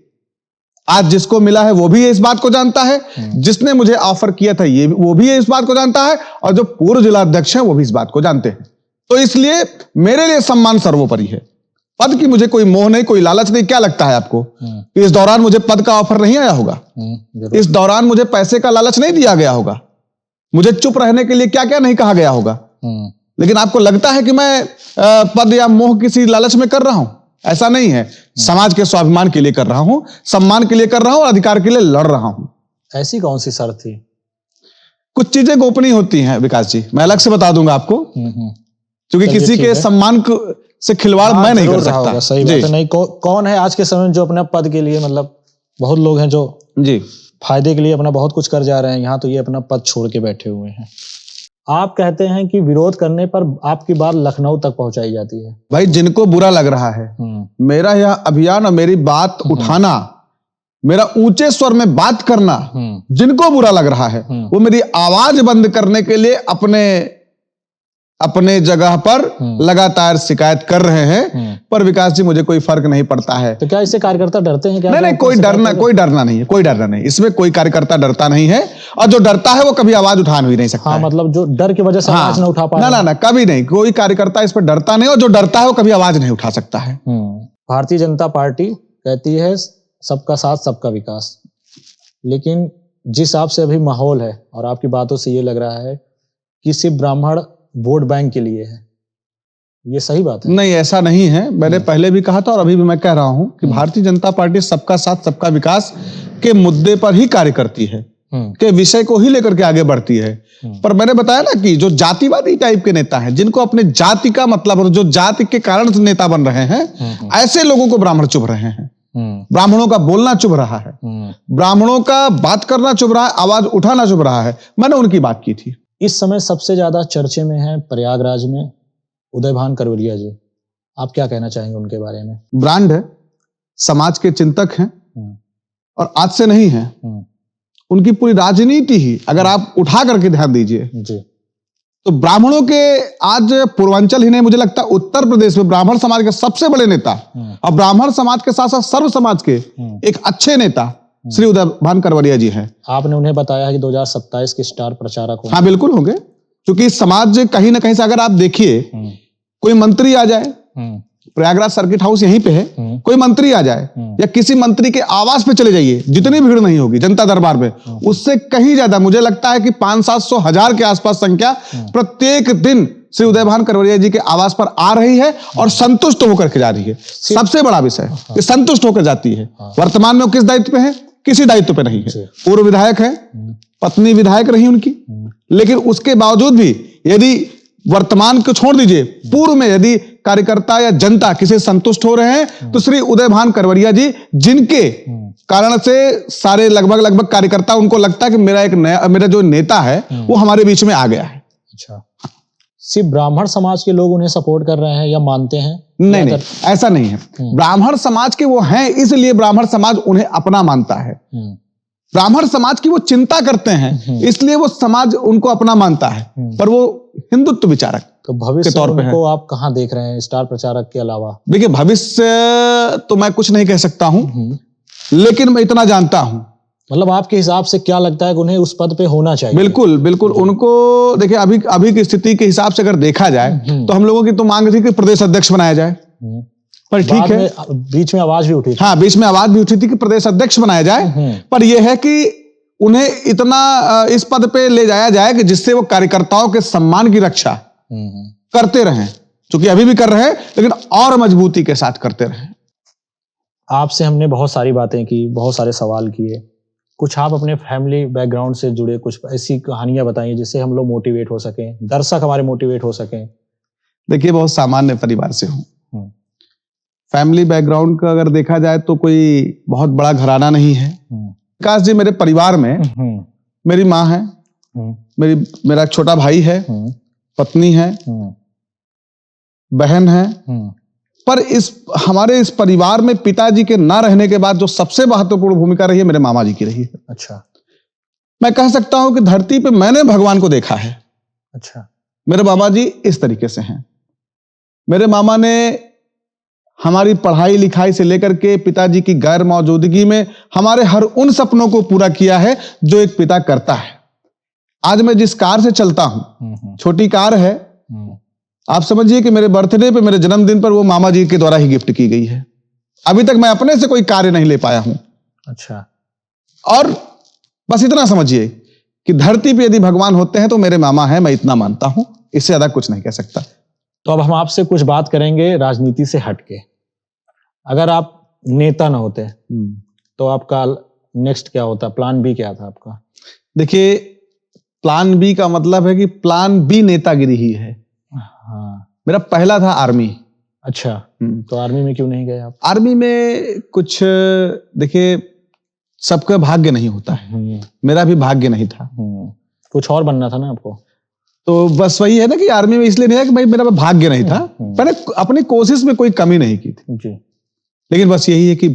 आज जिसको मिला है वो भी इस बात को जानता है, जिसने मुझे ऑफर किया था वो भी इस बात को जानता है और जो पूर्व जिलाध्यक्ष हैं वो भी इस बात को जानते हैं। तो इसलिए मेरे लिए सम्मान सर्वोपरि है, पद की मुझे कोई मोह नहीं, कोई लालच नहीं। क्या लगता है आपको इस दौरान मुझे पद का ऑफर नहीं आया होगा? इस दौरान मुझे पैसे का लालच नहीं दिया गया होगा? मुझे चुप रहने के लिए क्या क्या नहीं कहा गया होगा? लेकिन आपको लगता है कि मैं पद या मोह किसी लालच में कर रहा हूं? ऐसा नहीं है। समाज के स्वाभिमान के लिए कर रहा हूं, सम्मान के लिए कर रहा हूं और अधिकार के लिए लड़ रहा हूं। ऐसी कौन सी शर्त थी? कुछ चीजें गोपनीय होती हैं विकास जी, मैं अलग से बता दूंगा आपको, क्योंकि किसी के सम्मान से खिलवाड़ मैं नहीं कर सकता। सही बात है। नहीं, कौन है आज के समय में जो अपने पद के लिए, मतलब बहुत लोग हैं जो जी फायदे के लिए अपना बहुत कुछ कर जा रहे हैं, यहाँ तो ये अपना पद छोड़ के बैठे हुए हैं। आप कहते हैं कि विरोध करने पर आपकी बात लखनऊ तक पहुंचाई जाती है। भाई, जिनको बुरा लग रहा है, मेरा यह अभियान और मेरी बात उठाना, मेरा ऊंचे स्वर में बात करना, जिनको बुरा लग रहा है वो मेरी आवाज बंद करने के लिए अपने जगह पर लगातार शिकायत कर रहे हैं। पर विकास जी, मुझे कोई फर्क नहीं पड़ता है। तो क्या इससे कार्यकर्ता डरते हैं क्या? नहीं, कोई डरना नहीं है, कोई डरना नहीं, इसमें कोई कार्यकर्ता डरता नहीं है और जो डरता है वो कभी आवाज उठा भी नहीं सकता। हाँ, मतलब जो डर की वजह से आवाज नहीं उठा पा रहा। ना, कभी नहीं, कोई कार्यकर्ता इस पर डरता नहीं और जो डरता है वो कभी आवाज नहीं उठा सकता है। भारतीय जनता पार्टी कहती है सबका साथ सबका विकास, लेकिन जिस हिसाब से अभी माहौल है और आपकी बातों से ये लग रहा है कि सिर्फ ब्राह्मण वोट बैंक के लिए है, ये सही बात है? नहीं, ऐसा नहीं है। मैंने पहले भी कहा था और अभी भी मैं कह रहा हूं कि भारतीय जनता पार्टी सबका साथ सबका विकास के मुद्दे पर ही कार्य करती है, के विषय को ही लेकर के आगे बढ़ती है। पर मैंने बताया ना कि जो जातिवादी टाइप के नेता हैं, जिनको अपने जाति का मतलब और जो जाति के कारण से नेता बन रहे हैं, ऐसे लोगों को ब्राह्मण चुभ रहे हैं। ब्राह्मणों का बोलना चुभ रहा है, ब्राह्मणों का बात करना चुभ रहा है, आवाज उठाना चुभ रहा है। मैंने उनकी बात की थी। इस समय सबसे ज्यादा चर्चे में है प्रयागराज में उदयभान करवरिया जी, आप क्या कहना चाहेंगे उनके बारे में? ब्रांड है, समाज के चिंतक हैं और आज से नहीं है। उनकी पूरी राजनीति ही अगर आप उठा करके ध्यान दीजिए तो ब्राह्मणों के आज पूर्वांचल ही नहीं, मुझे लगता है उत्तर प्रदेश में ब्राह्मण समाज के सबसे बड़े नेता और ब्राह्मण समाज के साथ साथ सर्व समाज के एक अच्छे नेता श्री उदयभान करवरिया जी हैं। आपने उन्हें बताया है कि 2027 के स्टार प्रचारक होंगे। हाँ, बिल्कुल होंगे, क्योंकि समाज कहीं ना कहीं से, अगर आप देखिए कोई मंत्री आ जाए, प्रयागराज सर्किट हाउस यहीं पे है, कोई मंत्री आ जाए या किसी मंत्री के आवास पे चले जाइए, जितनी भीड़ नहीं होगी जनता दरबार में, उससे कहीं ज्यादा मुझे लगता है कि 500-700 हजार के आसपास संख्या प्रत्येक दिन श्री उदयभान करवरिया जी के आवास पर आ रही है और संतुष्ट होकर के जा रही है। सबसे बड़ा विषय कि संतुष्ट होकर जाती है। वर्तमान में वो किस दायित्व पे है? किसी दायित्व पे नहीं है। पूर्व विधायक है, पत्नी विधायक रही उनकी, लेकिन उसके बावजूद भी यदि वर्तमान को छोड़ दीजिए, पूर्व में यदि कार्यकर्ता या जनता किसी से संतुष्ट हो रहे हैं तो श्री उदय भान करवरिया जी, जिनके कारण से सारे लगभग कार्यकर्ता उनको लगता है कि मेरा जो नेता है वो हमारे बीच में आ गया है। अच्छा, सिर्फ ब्राह्मण समाज के लोग उन्हें सपोर्ट कर रहे हैं या मानते हैं? नहीं, ऐसा नहीं है। ब्राह्मण समाज के वो हैं, इसलिए ब्राह्मण समाज उन्हें अपना मानता है। ब्राह्मण समाज की वो चिंता करते हैं, इसलिए वो समाज उनको अपना मानता है, पर वो हिंदुत्व विचारक तो भविष्य के तौर पे उनको आप कहाँ देख रहे हैं स्टार प्रचारक के अलावा? देखिए, भविष्य तो मैं कुछ नहीं कह सकता हूं, लेकिन मैं इतना जानता हूं। मतलब आपके हिसाब से क्या लगता है कि उन्हें उस पद पे होना चाहिए? बिल्कुल बिल्कुल, उनको देखिए अभी की स्थिति के हिसाब से अगर देखा जाए तो हम लोगों की तो मांग थी कि प्रदेश अध्यक्ष बनाया जाए, पर ठीक है, बीच में आवाज भी उठी थी। हाँ, बीच में आवाज भी उठी थी कि प्रदेश अध्यक्ष बनाया जाए, पर यह है कि उन्हें इतना इस पद पे ले जाया जाए कि जिससे वो कार्यकर्ताओं के सम्मान की रक्षा करते रहें, क्योंकि अभी भी कर रहे हैं, लेकिन और मजबूती के साथ करते रहें। आपसे हमने बहुत सारी बातें की, बहुत सारे सवाल किए, कुछ आप अपने फैमिली बैकग्राउंड से जुड़े कुछ ऐसी कहानियां बताइए जिससे हम लोग मोटिवेट हो सकें, दर्शक हमारे मोटिवेट हो सकें। देखिए, बहुत सामान्य परिवार से हूं। फैमिली बैकग्राउंड का अगर देखा जाए तो कोई बहुत बड़ा घराना नहीं है। विकास जी, मेरे परिवार में मेरी माँ है, मेरा छोटा भाई है, पत्नी है, बहन है, पर हमारे इस परिवार में पिताजी के ना रहने के बाद जो सबसे महत्वपूर्ण भूमिका रही है मेरे मामा जी की रही है। अच्छा, मैं कह सकता हूं कि धरती पे मैंने भगवान को देखा है। अच्छा, मेरे मामा जी इस तरीके से हैं। मेरे मामा ने हमारी पढ़ाई लिखाई से लेकर के पिताजी की गैर मौजूदगी में हमारे हर उन सपनों को पूरा किया है जो एक पिता करता है। आज मैं जिस कार से चलता हूं, छोटी कार है, आप समझिए कि मेरे बर्थडे पे, मेरे जन्मदिन पर वो मामा जी के द्वारा ही गिफ्ट की गई है। अभी तक मैं अपने से कोई कार्य नहीं ले पाया हूं। अच्छा, और बस इतना समझिए कि धरती पे यदि भगवान होते हैं तो मेरे मामा हैं, मैं इतना मानता हूं, इससे ज्यादा कुछ नहीं कह सकता। तो अब हम आपसे कुछ बात करेंगे राजनीति से हटके। अगर आप नेता ना होते तो आपका नेक्स्ट क्या होता? प्लान बी क्या था आपका? देखिए, प्लान बी का मतलब है कि प्लान बी नेतागिरी ही है। हाँ, मेरा पहला था आर्मी। अच्छा, तो आर्मी में क्यों नहीं गए आप? आर्मी में कुछ, देखिए, सबका भाग्य नहीं होता है, मेरा भी भाग्य नहीं था। कुछ और बनना था ना आपको। तो बस वही है ना कि आर्मी में इसलिए नहीं है कि भाई मेरा भाग्य नहीं था, मैंने अपनी कोशिश में कोई कमी नहीं की थी जी। लेकिन बस यही है कि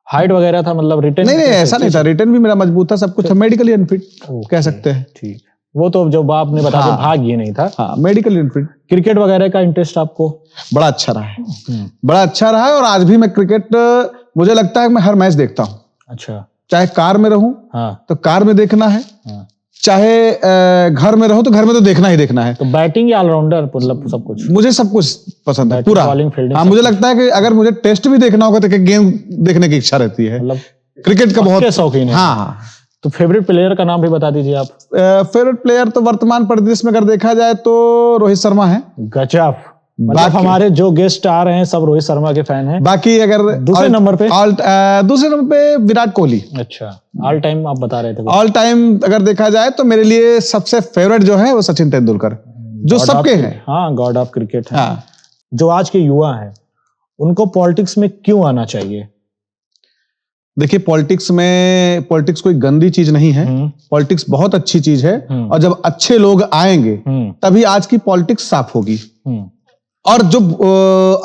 हाइट वगैरह था, मतलब रिटर्न? नहीं, ऐसा नहीं था, रिटर्न भी मेरा मजबूत था, सब कुछ, मेडिकली अनफिट कह सकते हैं। ठीक, वो तो जब आपने बताया भाग्य नहीं था। हाँ, मेडिकली अनफिट। क्रिकेट वगैरह का इंटरेस्ट आपको? बड़ा अच्छा रहा है, बड़ा अच्छा रहा है, और आज भी मैं क्रिकेट, मुझे लगता है कि मैं हर मैच देखता हूँ। अच्छा, चाहे कार में रहूं तो कार में देखना है, चाहे घर में रहो तो घर में तो देखना ही देखना है। तो बैटिंग या ऑलराउंडर, मतलब सब कुछ? मुझे सब कुछ पसंद है, पूरा। Bowling, fielding. हाँ, मुझे लगता है कि अगर मुझे टेस्ट भी देखना होगा तो गेम देखने की इच्छा रहती है। मतलब क्रिकेट का बहुत शौकीन है। हाँ। तो फेवरेट प्लेयर का नाम भी बता दीजिए आप। फेवरेट प्लेयर तो वर्तमान परिदृश्य में अगर देखा जाए तो रोहित शर्मा है। गजब, मतलब हमारे जो गेस्ट आ रहे हैं सब रोहित शर्मा के फैन हैं। बाकी अगर दूसरे नंबर पे विराट कोहली। अच्छा, ऑल टाइम आप बता रहे थे? ऑल टाइम अगर देखा जाए तो मेरे लिए सबसे फेवरेट जो है वो सचिन तेंदुलकर, जो सबके हैं। हाँ, गॉड ऑफ क्रिकेट है। हाँ। जो आज के युवा हैं उनको पॉलिटिक्स में क्यों आना चाहिए? देखिए, पॉलिटिक्स कोई गंदी चीज नहीं है, पॉलिटिक्स बहुत अच्छी चीज है, और जब अच्छे लोग आएंगे तभी आज की पॉलिटिक्स साफ होगी। और जो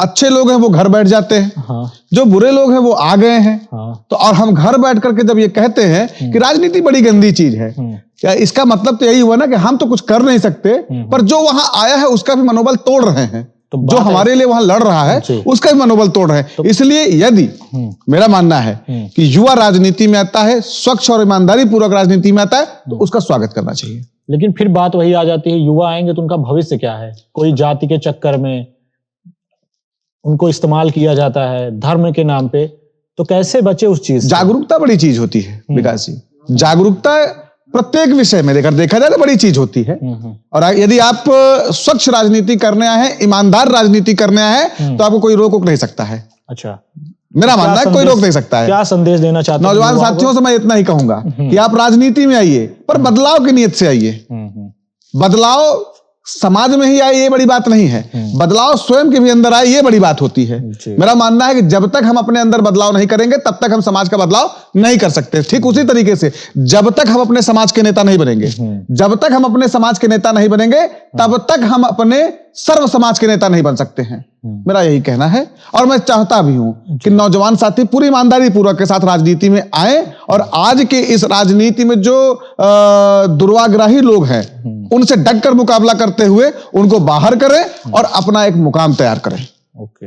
अच्छे लोग हैं वो घर बैठ जाते हैं। हाँ। जो बुरे लोग हैं वो आ गए हैं। हाँ। तो और हम घर बैठ करके जब ये कहते हैं कि राजनीति बड़ी गंदी चीज है, क्या इसका मतलब तो यही हुआ ना कि हम तो कुछ कर नहीं सकते, पर जो वहां आया है उसका भी मनोबल तोड़ रहे हैं। तो जो हमारे लिए वहां लड़ रहा है उसका भी मनोबल तोड़ रहे हैं। इसलिए यदि मेरा मानना है कि युवा राजनीति में आता है, स्वच्छ और ईमानदारी पूर्वक राजनीति में आता है, तो उसका स्वागत करना चाहिए। लेकिन फिर बात वही आ जाती है, युवा आएंगे तो उनका भविष्य क्या है? कोई जाति के चक्कर में उनको इस्तेमाल किया जाता है, धर्म के नाम पे, तो कैसे बचे उस चीज से? जागरूकता बड़ी चीज होती है विकास जी, जागरूकता प्रत्येक विषय में लेकर देखा जाए तो बड़ी चीज होती है। और यदि आप स्वच्छ राजनीति करने आए हैं, ईमानदार राजनीति करने आए हैं, तो आपको कोई रोक नहीं सकता है। अच्छा, मेरा मानना है कोई रोक नहीं सकता है। क्या संदेश देना चाहते हैं नौजवान साथियों से? मैं इतना ही कहूंगा कि आप राजनीति में आइए, पर बदलाव की नीयत से आइए। बदलाव समाज में ही आए ये बड़ी बात नहीं है, बदलाव स्वयं के भी अंदर आए ये बड़ी बात होती है। मेरा मानना है कि जब तक हम अपने अंदर बदलाव नहीं करेंगे तब तक हम समाज का बदलाव नहीं कर सकते। ठीक उसी तरीके से जब तक हम अपने समाज के नेता नहीं बनेंगे, जब तक हम अपने समाज के नेता नहीं बनेंगे तब तक हम अपने सर्व समाज के नेता नहीं बन सकते हैं। मेरा यही कहना है और मैं चाहता भी हूं कि नौजवान साथी पूरी ईमानदारी पूर्वक के साथ राजनीति में आए और आज के इस राजनीति में जो दुर्वाग्राही लोग हैं उनसे डटकर मुकाबला करते हुए उनको बाहर करें और अपना एक मुकाम तैयार करें। ओके,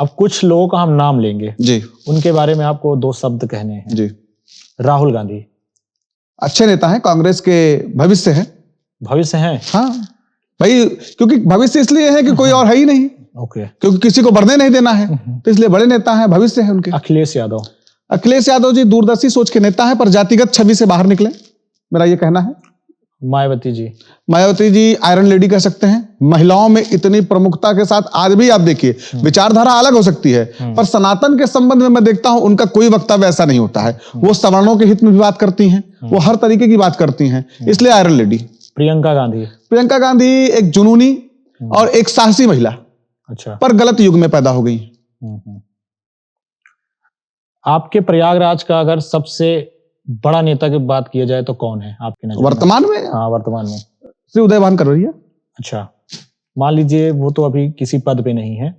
अब कुछ लोगों का हम नाम लेंगे जी, उनके बारे में आपको 2 शब्द कहने हैं। जी, राहुल गांधी अच्छे नेता हैं, कांग्रेस के भविष्य है। भविष्य है? हाँ भाई, क्योंकि भविष्य इसलिए है कि कोई और है ही नहीं। ओके, क्योंकि किसी को बढ़ने नहीं देना है तो इसलिए बड़े नेता हैं, भविष्य है उनके। अखिलेश यादव? अखिलेश यादव जी दूरदर्शी सोच के नेता हैं पर जातिगत छवि से बाहर निकले, मेरा ये कहना है। मायावती जी? मायावती जी आयरन लेडी कह सकते हैं। महिलाओं में इतनी प्रमुखता के साथ आज भी आप देखिए, विचारधारा अलग हो सकती है पर सनातन के संबंध में मैं देखता हूं उनका कोई वक्तव्य ऐसा नहीं होता है। वो सवर्णों के हित में भी बात करती हैं, वो हर तरीके की बात करती हैं, इसलिए आयरन लेडी। प्रियंका गांधी? प्रियंका गांधी एक जुनूनी और एक साहसी महिला, अच्छा, पर गलत युग में पैदा हो गई। आपके प्रयागराज का अगर सबसे बड़ा नेता की बात किया जाए तो कौन है आपके नजर वर्तमान में? हाँ, वर्तमान में श्री उदयभान करवैया। अच्छा, मान लीजिए वो तो अभी किसी पद पे नहीं है,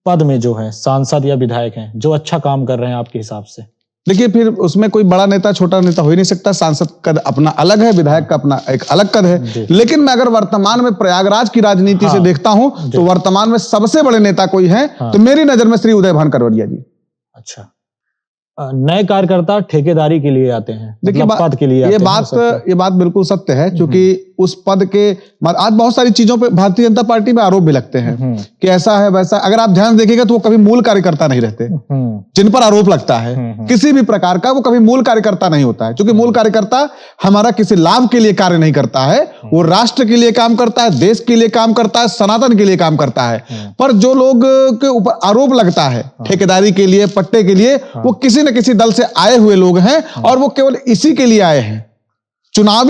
पद में जो है सांसद या विधायक हैं जो अच्छा काम कर रहे हैं आपके हिसाब से? देखिए, फिर उसमें कोई बड़ा नेता छोटा नेता हो ही नहीं सकता। सांसद कद अपना अलग है, विधायक का अपना एक अलग कद है। लेकिन मैं अगर वर्तमान में प्रयागराज की राजनीति से देखता हूं तो वर्तमान में सबसे बड़े नेता कोई है तो मेरी नजर में श्री उदयभान करवैया जी। अच्छा, नए कार्यकर्ता ठेकेदारी के लिए आते हैं, देखिए मतलब पद के लिए आते हैं। ये बात बिल्कुल सत्य है, क्योंकि उस पद के आज बहुत सारी चीजों पे भारतीय जनता पार्टी में आरोप भी लगते हैं कि ऐसा है वैसा। अगर आप ध्यान देखिएगा तो वो कभी मूल कार्यकर्ता नहीं रहते। जिन पर आरोप लगता है किसी भी प्रकार का, वो कभी मूल कार्यकर्ता नहीं होता है, क्योंकि मूल कार्यकर्ता हमारा किसी लाभ के लिए कार्य नहीं करता है, वो राष्ट्र के लिए काम करता है, देश के लिए काम करता है, सनातन के लिए काम करता है। पर जो लोग के ऊपर आरोप लगता है ठेकेदारी के लिए, पट्टे के लिए, वो किसी न किसी दल से आए हुए लोग हैं और वो केवल इसी के लिए आए हैं। चुनाव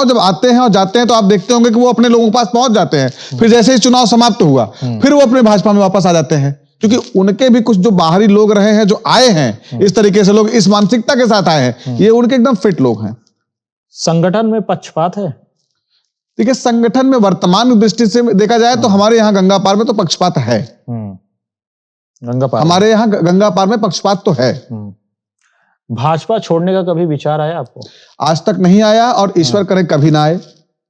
जब आते हैं और जाते हैं तो आप देखते होंगे कि वो अपने लोगों के पास पहुंच जाते हैं, फिर जैसे ही चुनाव समाप्त हुआ फिर वो अपने भाजपा में वापस आ जाते हैं, क्योंकि उनके भी कुछ जो बाहरी लोग रहे हैं, जो आए हैं इस तरीके से, लोग इस मानसिकता के साथ आए हैं, ये उनके एकदम फिट लोग हैं। संगठन में पक्षपात है? देखिए, संगठन में वर्तमान दृष्टि से देखा जाए तो हमारे यहाँ गंगा पार में तो पक्षपात है। हमारे यहाँ गंगा पार में पक्षपात तो है। भाजपा छोड़ने का कभी विचार आया आपको? आज तक नहीं आया और ईश्वर करे कभी ना आए।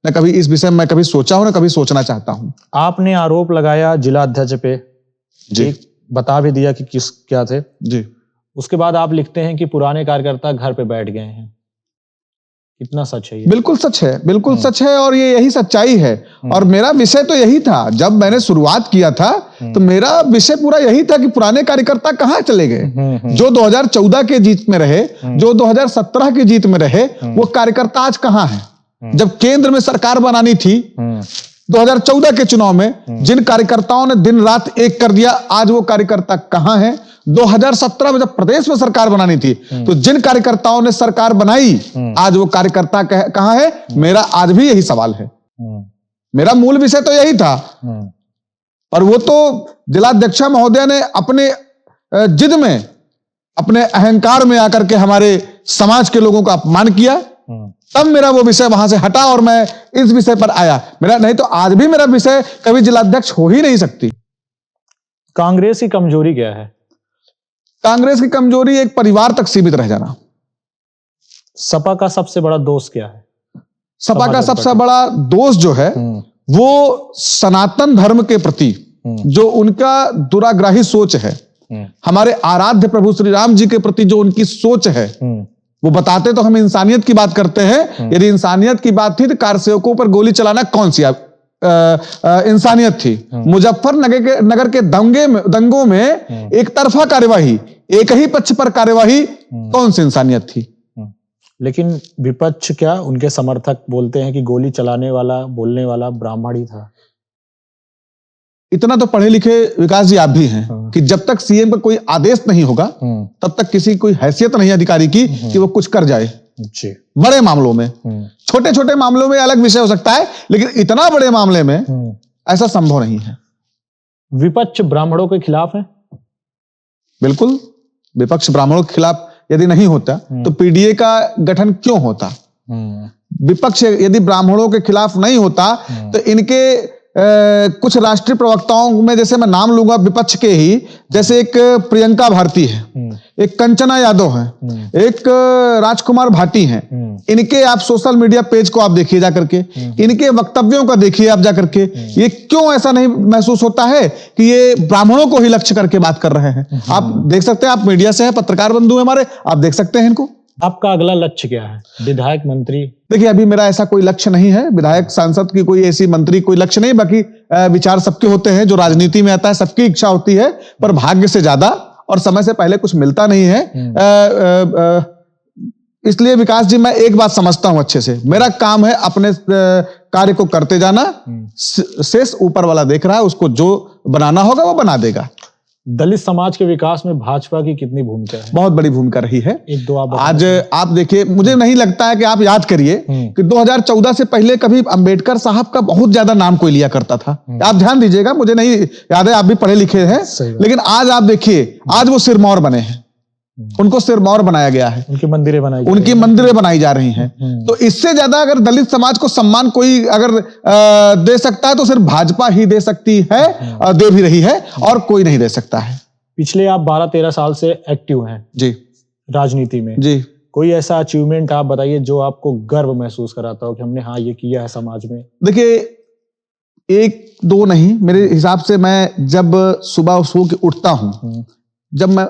न कभी इस विषय में मैं कभी सोचा हूं, न कभी सोचना चाहता हूं। आपने आरोप लगाया जिला अध्यक्ष पे जी, बता भी दिया कि क्या थे जी। उसके बाद आप लिखते हैं कि पुराने कार्यकर्ता घर पे बैठ गए हैं। कितना सच है ये? बिल्कुल सच है, बिल्कुल सच है और ये यही सच्चाई है। और मेरा विषय तो यही था, जब मैंने शुरुआत किया था तो मेरा विषय पूरा यही था कि पुराने कार्यकर्ता कहां चले गए। जो 2014 के जीत में रहे, जो 2017 की जीत में रहे, वो कार्यकर्ता आज कहां है। जब केंद्र में सरकार बनानी थी 2014 के चुनाव में, जिन कार्यकर्ताओं ने दिन रात एक कर दिया, आज वो कार्यकर्ता कहां है। 2017 में जब प्रदेश में सरकार बनानी थी तो जिन कार्यकर्ताओं ने सरकार बनाई, आज वो कार्यकर्ता कहां है। मेरा आज भी यही सवाल है। मेरा मूल विषय तो यही था और वो तो जिलाध्यक्षा महोदय ने अपने जिद में, अपने अहंकार में आकर के हमारे समाज के लोगों का अपमान किया, तब मेरा वो विषय वहां से हटा और मैं इस विषय पर आया। मेरा नहीं तो आज भी मेरा विषय कभी जिलाध्यक्ष हो ही नहीं सकती। कांग्रेस की कमजोरी क्या है? कांग्रेस की कमजोरी एक परिवार तक सीमित रह जाना। सपा का सबसे बड़ा दोष क्या है? सपा का सबसे बड़ा दोष जो है वो सनातन धर्म के प्रति जो उनका दुराग्राही सोच है, हमारे आराध्य प्रभु श्री राम जी के प्रति जो उनकी सोच है, वो बताते तो हम इंसानियत की बात करते हैं। यदि इंसानियत की बात थी तो कारसेवकों पर गोली चलाना कौन सी इंसानियत थी। मुजफ्फरनगर के दंगों में एक तरफा कार्यवाही, एक ही पक्ष पर कार्यवाही, कौन सी इंसानियत थी। लेकिन विपक्ष क्या, उनके समर्थक बोलते हैं कि गोली चलाने वाला, बोलने वाला ब्राह्मण ही था। इतना तो पढ़े लिखे विकास जी आप भी हैं कि जब तक सीएम का कोई आदेश नहीं होगा तब तक किसी कोई हैसियत नहीं अधिकारी की कि वो कुछ कर जाए। बड़े मामलों में छोटे छोटे मामलों में अलग विषय हो सकता है, लेकिन इतना बड़े मामले में ऐसा संभव नहीं है। विपक्ष ब्राह्मणों के खिलाफ है? बिल्कुल, विपक्ष ब्राह्मणों के खिलाफ यदि नहीं होता तो पीडीए का गठन क्यों होता? विपक्ष यदि ब्राह्मणों के खिलाफ नहीं होता तो इनके कुछ राष्ट्रीय प्रवक्ताओं में, जैसे मैं नाम लूंगा विपक्ष के ही, जैसे एक प्रियंका भारती है, एक कंचना यादव है, एक राजकुमार भाटी हैं। इनके आप सोशल मीडिया पेज को आप देखिए जा करके, इनके वक्तव्यों का देखिए आप जा करके, ये क्यों ऐसा नहीं महसूस होता है कि ये ब्राह्मणों को ही लक्ष्य करके बात कर रहे हैं? आप देख सकते हैं, आप मीडिया से हैं, पत्रकार बंधु हैं हमारे, आप देख सकते हैं इनको। आपका अगला लक्ष्य क्या है? विधायक, मंत्री? देखिए, अभी मेरा ऐसा कोई लक्ष्य नहीं है, विधायक सांसद की कोई ऐसी, मंत्री कोई लक्ष्य नहीं। बाकी विचार सबके होते हैं, जो राजनीति में आता है सबकी इच्छा होती है, पर भाग्य से ज्यादा और समय से पहले कुछ मिलता नहीं है। इसलिए विकास जी, मैं एक बात समझता हूं अच्छे से, मेरा काम है अपने कार्य को करते जाना, शेष ऊपर वाला देख रहा है, उसको जो बनाना होगा वो बना देगा। दलित समाज के विकास में भाजपा की कितनी भूमिका है? बहुत बड़ी भूमिका रही है। एक दो आप आज आप देखिए, मुझे नहीं लगता है कि आप याद करिए कि 2014 से पहले कभी अंबेडकर साहब का बहुत ज्यादा नाम कोई लिया करता था। आप ध्यान दीजिएगा, मुझे नहीं याद है, आप भी पढ़े लिखे हैं, लेकिन आज आप देखिए, आज वो सिरमौर बने हैं, उनको सिरमौर बनाया गया है, उनकी मंदिरें बनाई जा रही हैं। तो इससे ज्यादा अगर दलित समाज को सम्मान कोई अगर दे सकता है तो सिर्फ भाजपा ही दे सकती है, दे भी रही है, और कोई नहीं दे सकता है। पिछले आप 12-13 साल से एक्टिव हैं जी राजनीति में जी। कोई ऐसा अचीवमेंट आप बताइए जो आपको गर्व महसूस कराता हो कि हमने हाँ ये किया है समाज में? देखिए, एक दो नहीं, मेरे हिसाब से मैं जब सुबह सो के उठता हूं, जब मैं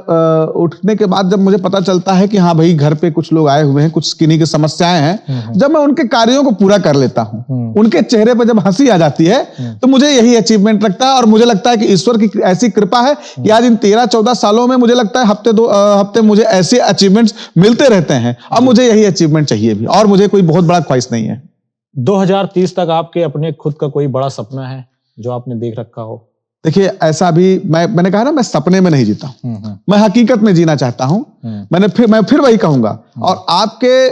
उठने के बाद जब मुझे पता चलता है कि हाँ भाई घर पे कुछ लोग आए हुए हैं, कुछ किन्हीं की समस्याएं हैं, जब मैं उनके कार्यों को पूरा कर लेता हूं, उनके चेहरे पर जब हंसी आ जाती है, तो मुझे यही अचीवमेंट लगता है। और मुझे लगता है कि ईश्वर की ऐसी कृपा है कि आज इन 13-14 सालों में मुझे लगता है हफ्ते मुझे ऐसे अचीवमेंट्स मिलते रहते हैं। अब मुझे यही अचीवमेंट चाहिए भी, और मुझे कोई बहुत बड़ा ख्वाहिश नहीं है। 2030 तक आपके अपने खुद का कोई बड़ा सपना है जो आपने देख रखा हो? देखिए, ऐसा भी मैंने कहा ना, मैं सपने में नहीं जीता हूं, मैं हकीकत में जीना चाहता हूं। मैं फिर वही कहूंगा, और आपके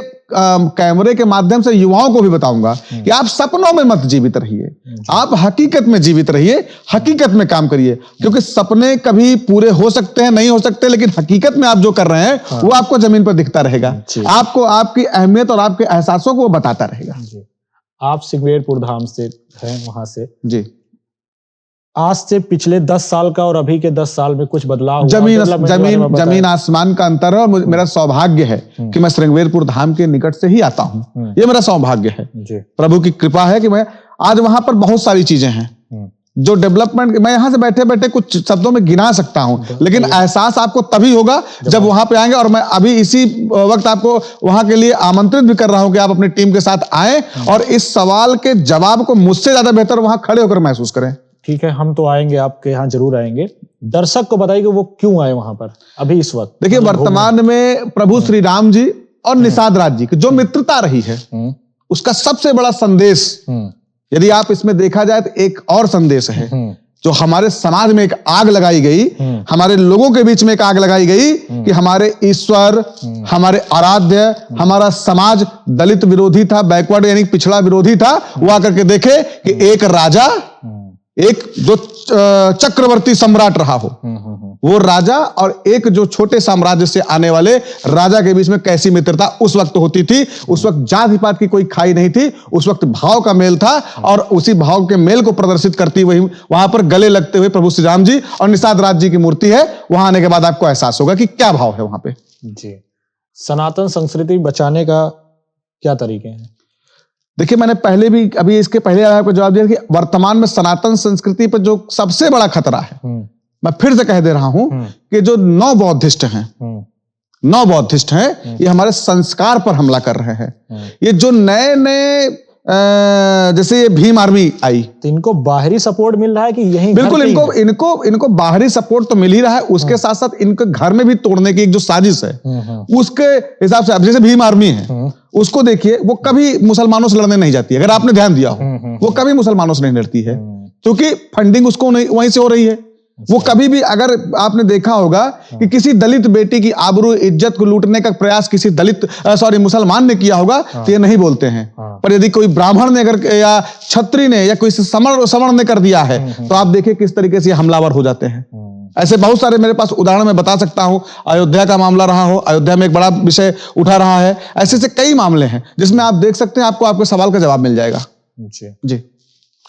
कैमरे के माध्यम से युवाओं को भी बताऊंगा कि आप सपनों में मत जीवित रहिए, आप हकीकत में जीवित रहिए, हकीकत में काम करिए। क्योंकि सपने कभी पूरे हो सकते हैं, नहीं हो सकते, लेकिन हकीकत में आप जो कर रहे हैं वो आपको जमीन पर दिखता रहेगा, आपको आपकी अहमियत और आपके एहसासों को वो बताता रहेगा। आप सिंगवेरपुर धाम से हैं, वहां से जी। आज से पिछले 10 साल का और अभी के 10 साल में कुछ बदलाव हुआ? जमीन आसमान का अंतर है, और मेरा सौभाग्य है कि मैं श्रृंगवेरपुर धाम के निकट से ही आता हूं। ये मेरा सौभाग्य है, प्रभु की कृपा है कि मैं आज वहां पर बहुत सारी चीजें हैं जो डेवलपमेंट मैं यहां से बैठे बैठे कुछ शब्दों में गिना सकता हूं, लेकिन एहसास आपको तभी होगा जब वहां पे आएंगे। और मैं अभी इसी वक्त आपको वहां के लिए आमंत्रित भी कर रहा हूं कि आप अपनी टीम के साथ आएं और इस सवाल के जवाब को मुझसे ज्यादा बेहतर वहां खड़े होकर महसूस करें। ठीक है, हम तो आएंगे, आपके यहाँ जरूर आएंगे। दर्शक को बताइए कि वो क्यों आए वहां पर अभी इस वक्त? देखिए, वर्तमान में प्रभु श्री राम जी और निषाद राज जी की जो मित्रता रही है, उसका सबसे बड़ा संदेश, यदि आप इसमें देखा जाए तो एक और संदेश है, जो हमारे समाज में एक आग लगाई गई, हमारे लोगों के बीच में एक आग लगाई गई कि हमारे ईश्वर, हमारे आराध्य, हमारा समाज दलित विरोधी था, बैकवर्ड यानी पिछड़ा विरोधी था। वो आकर के देखे कि एक राजा, एक जो चक्रवर्ती सम्राट रहा हो, वो राजा और एक जो छोटे साम्राज्य से आने वाले राजा के बीच में कैसी मित्रता उस वक्त होती थी। उस वक्त जाति पात की कोई खाई नहीं थी, उस वक्त भाव का मेल था, और उसी भाव के मेल को प्रदर्शित करती हुई वहां पर गले लगते हुए प्रभु श्री राम जी और निषाद राज जी की मूर्ति है। वहां आने के बाद आपको एहसास होगा कि क्या भाव है वहां पे। जी, सनातन संस्कृति बचाने का क्या तरीके हैं? देखिए, मैंने पहले भी अभी इसके पहले आपको जवाब दिया कि वर्तमान में सनातन संस्कृति पर जो सबसे बड़ा खतरा है, मैं फिर से कह दे रहा हूं कि जो नौ बौद्धिस्ट हैं, ये हमारे संस्कार पर हमला कर रहे हैं। ये जो नए नए जैसे ये भीम आर्मी आई, तो इनको बाहरी सपोर्ट मिल रहा है कि यही? बिल्कुल, इनको बाहरी सपोर्ट तो मिल ही रहा है, उसके साथ साथ इनके घर में भी तोड़ने की एक जो साजिश है, उसके हिसाब से अब जैसे भीम आर्मी है, उसको देखिए, वो कभी मुसलमानों से लड़ने नहीं जाती है। अगर आपने ध्यान दिया हो, वो कभी मुसलमानों से नहीं लड़ती है, क्योंकि फंडिंग उसको वहीं से हो रही है। वो कभी भी, अगर आपने देखा होगा कि किसी दलित बेटी की आबरू इज्जत को लूटने का प्रयास किसी मुसलमान ने किया होगा तो ये नहीं बोलते हैं। पर यदि कोई ब्राह्मण ने अगर, या क्षत्रिय ने, या कोई सवर्ण ने कर दिया है तो आप देखिए किस तरीके से हमलावर हो जाते हैं। ऐसे बहुत सारे मेरे पास उदाहरण मैं बता सकता हूं। अयोध्या का मामला रहा हो, अयोध्या में एक बड़ा विषय उठा रहा है। ऐसे कई मामले हैं जिसमें आप देख सकते हैं, आपको आपके सवाल का जवाब मिल जाएगा। जी जी।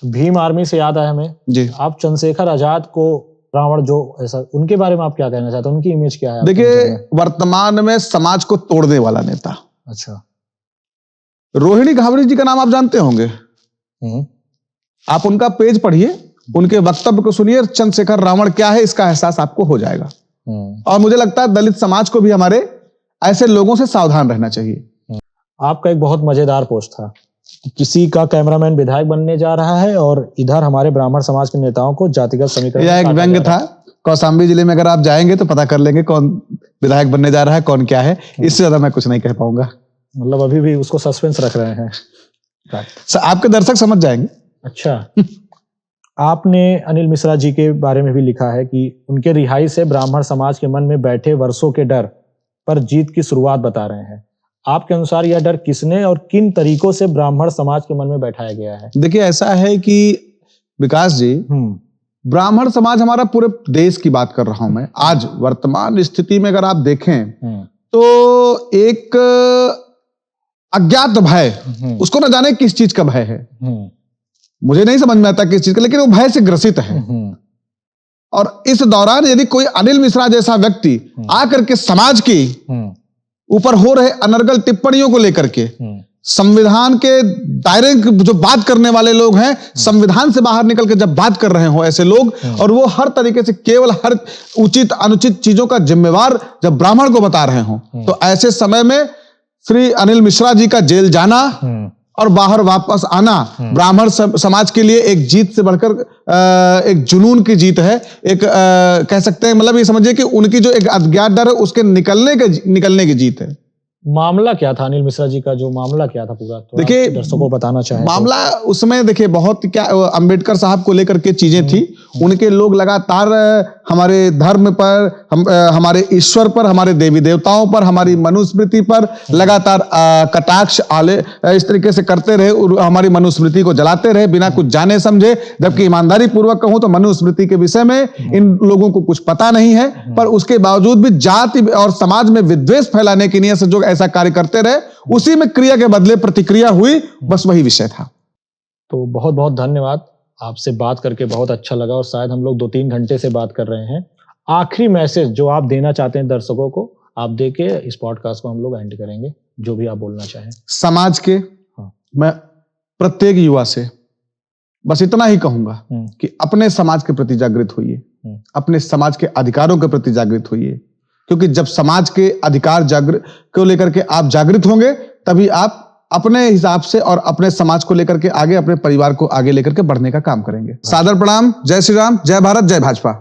भीम आर्मी से याद आया हमें जी, आप चंद्रशेखर आजाद को रावण जो ऐसा, उनके बारे में आप क्या कहना चाहते हैं? उनकी इमेज क्या है? देखिए, वर्तमान में समाज को तोड़ने वाला नेता। अच्छा। रोहिणी घावरी जी का नाम आप जानते होंगे। आप उनका पेज पढ़िए, उनके वक्तव्य को सुनिए, चंद्रशेखर रावण क्या है इसका एहसास आपको हो जाएगा। और मुझे लगता है दलित समाज को भी हमारे ऐसे लोगों से सावधान रहना चाहिए। आपका एक बहुत मजेदार पोस्ट था, किसी का कैमरामैन विधायक बनने जा रहा है और इधर हमारे ब्राह्मण समाज के नेताओं को जातिगत समीकरण। यह एक व्यंग्य था। कौशाम्बी जिले में अगर आप जाएंगे तो पता कर लेंगे कौन विधायक बनने जा रहा है, कौन क्या है। इससे ज्यादा मैं कुछ नहीं कह पाऊंगा। मतलब अभी भी उसको सस्पेंस रख रहे हैं। आपके दर्शक समझ जाएंगे। अच्छा। आपने अनिल मिश्रा जी के बारे में भी लिखा है कि उनके रिहाई से ब्राह्मण समाज के मन में बैठे वर्षों के डर पर जीत की शुरुआत बता रहे हैं। आपके अनुसार यह डर किसने और किन तरीकों से ब्राह्मण समाज के मन में बैठाया गया है? देखिए, ऐसा है कि विकास जी, ब्राह्मण समाज, हमारा पूरे देश की बात कर रहा हूं मैं, आज वर्तमान स्थिति में अगर आप देखें तो एक अज्ञात भय, उसको ना जाने किस चीज का भय है, मुझे नहीं समझ में आता किस चीज का, लेकिन वो भय से ग्रसित है। और इस दौरान यदि कोई अनिल मिश्रा जैसा व्यक्ति आकर के समाज की ऊपर हो रहे अनर्गल टिप्पणियों को लेकर के, संविधान के दायरे जो बात करने वाले लोग हैं, संविधान से बाहर निकल के जब बात कर रहे हो ऐसे लोग, और वो हर तरीके से केवल हर उचित अनुचित चीजों का जिम्मेवार जब ब्राह्मण को बता रहे हो, तो ऐसे समय में श्री अनिल मिश्रा जी का जेल जाना और बाहर वापस आना ब्राह्मण समाज के लिए एक जीत से बढ़कर एक जुनून की जीत है। एक कह सकते हैं, मतलब ये समझिए कि उनकी जो एक अज्ञात डर है उसके निकलने की जीत है। मामला क्या था अनिल मिश्रा जी का? जो मामला क्या था पूरा, तो देखिए दर्शकों को बताना चाहें। मामला उसमें देखिए बहुत क्या अंबेडकर साहब को लेकर के चीजें थी। उनके लोग लगातार हमारे धर्म पर, हमारे ईश्वर पर, हमारे देवी देवताओं पर, हमारी मनुस्मृति पर लगातार कटाक्ष आले इस तरीके से करते रहे, हमारी मनुस्मृति को जलाते रहे बिना कुछ जाने समझे। जबकि ईमानदारी पूर्वक कहूं तो मनुस्मृति के विषय में इन लोगों को कुछ पता नहीं है, पर उसके बावजूद भी जाति और समाज में विद्वेष फैलाने की नीयत से जो ऐसा कार्य करते रहे, उसी में क्रिया के बदले प्रतिक्रिया हुई, बस वही विषय था। तो बहुत बहुत धन्यवाद, आपसे बात करके बहुत अच्छा लगा और शायद हम लोग 2-3 घंटे से बात कर रहे हैं। आखिरी मैसेज जो आप देना चाहते हैं दर्शकों को, आप देके इस पॉडकास्ट को हम लोग एंड करेंगे, जो भी आप बोलना चाहें। समाज के मैं प्रत्येक युवा से बस इतना ही कहूंगा कि अपने समाज के प्रति जागृत होइए, अपने समाज के अधिकारों के प्रति जागृत होइए, क्योंकि जब समाज के अधिकार को लेकर के आप जागृत होंगे, तभी आप अपने हिसाब से और अपने समाज को लेकर के आगे, अपने परिवार को आगे लेकर के बढ़ने का काम करेंगे। सादर प्रणाम। जय श्री राम, जय भारत, जय भाजपा।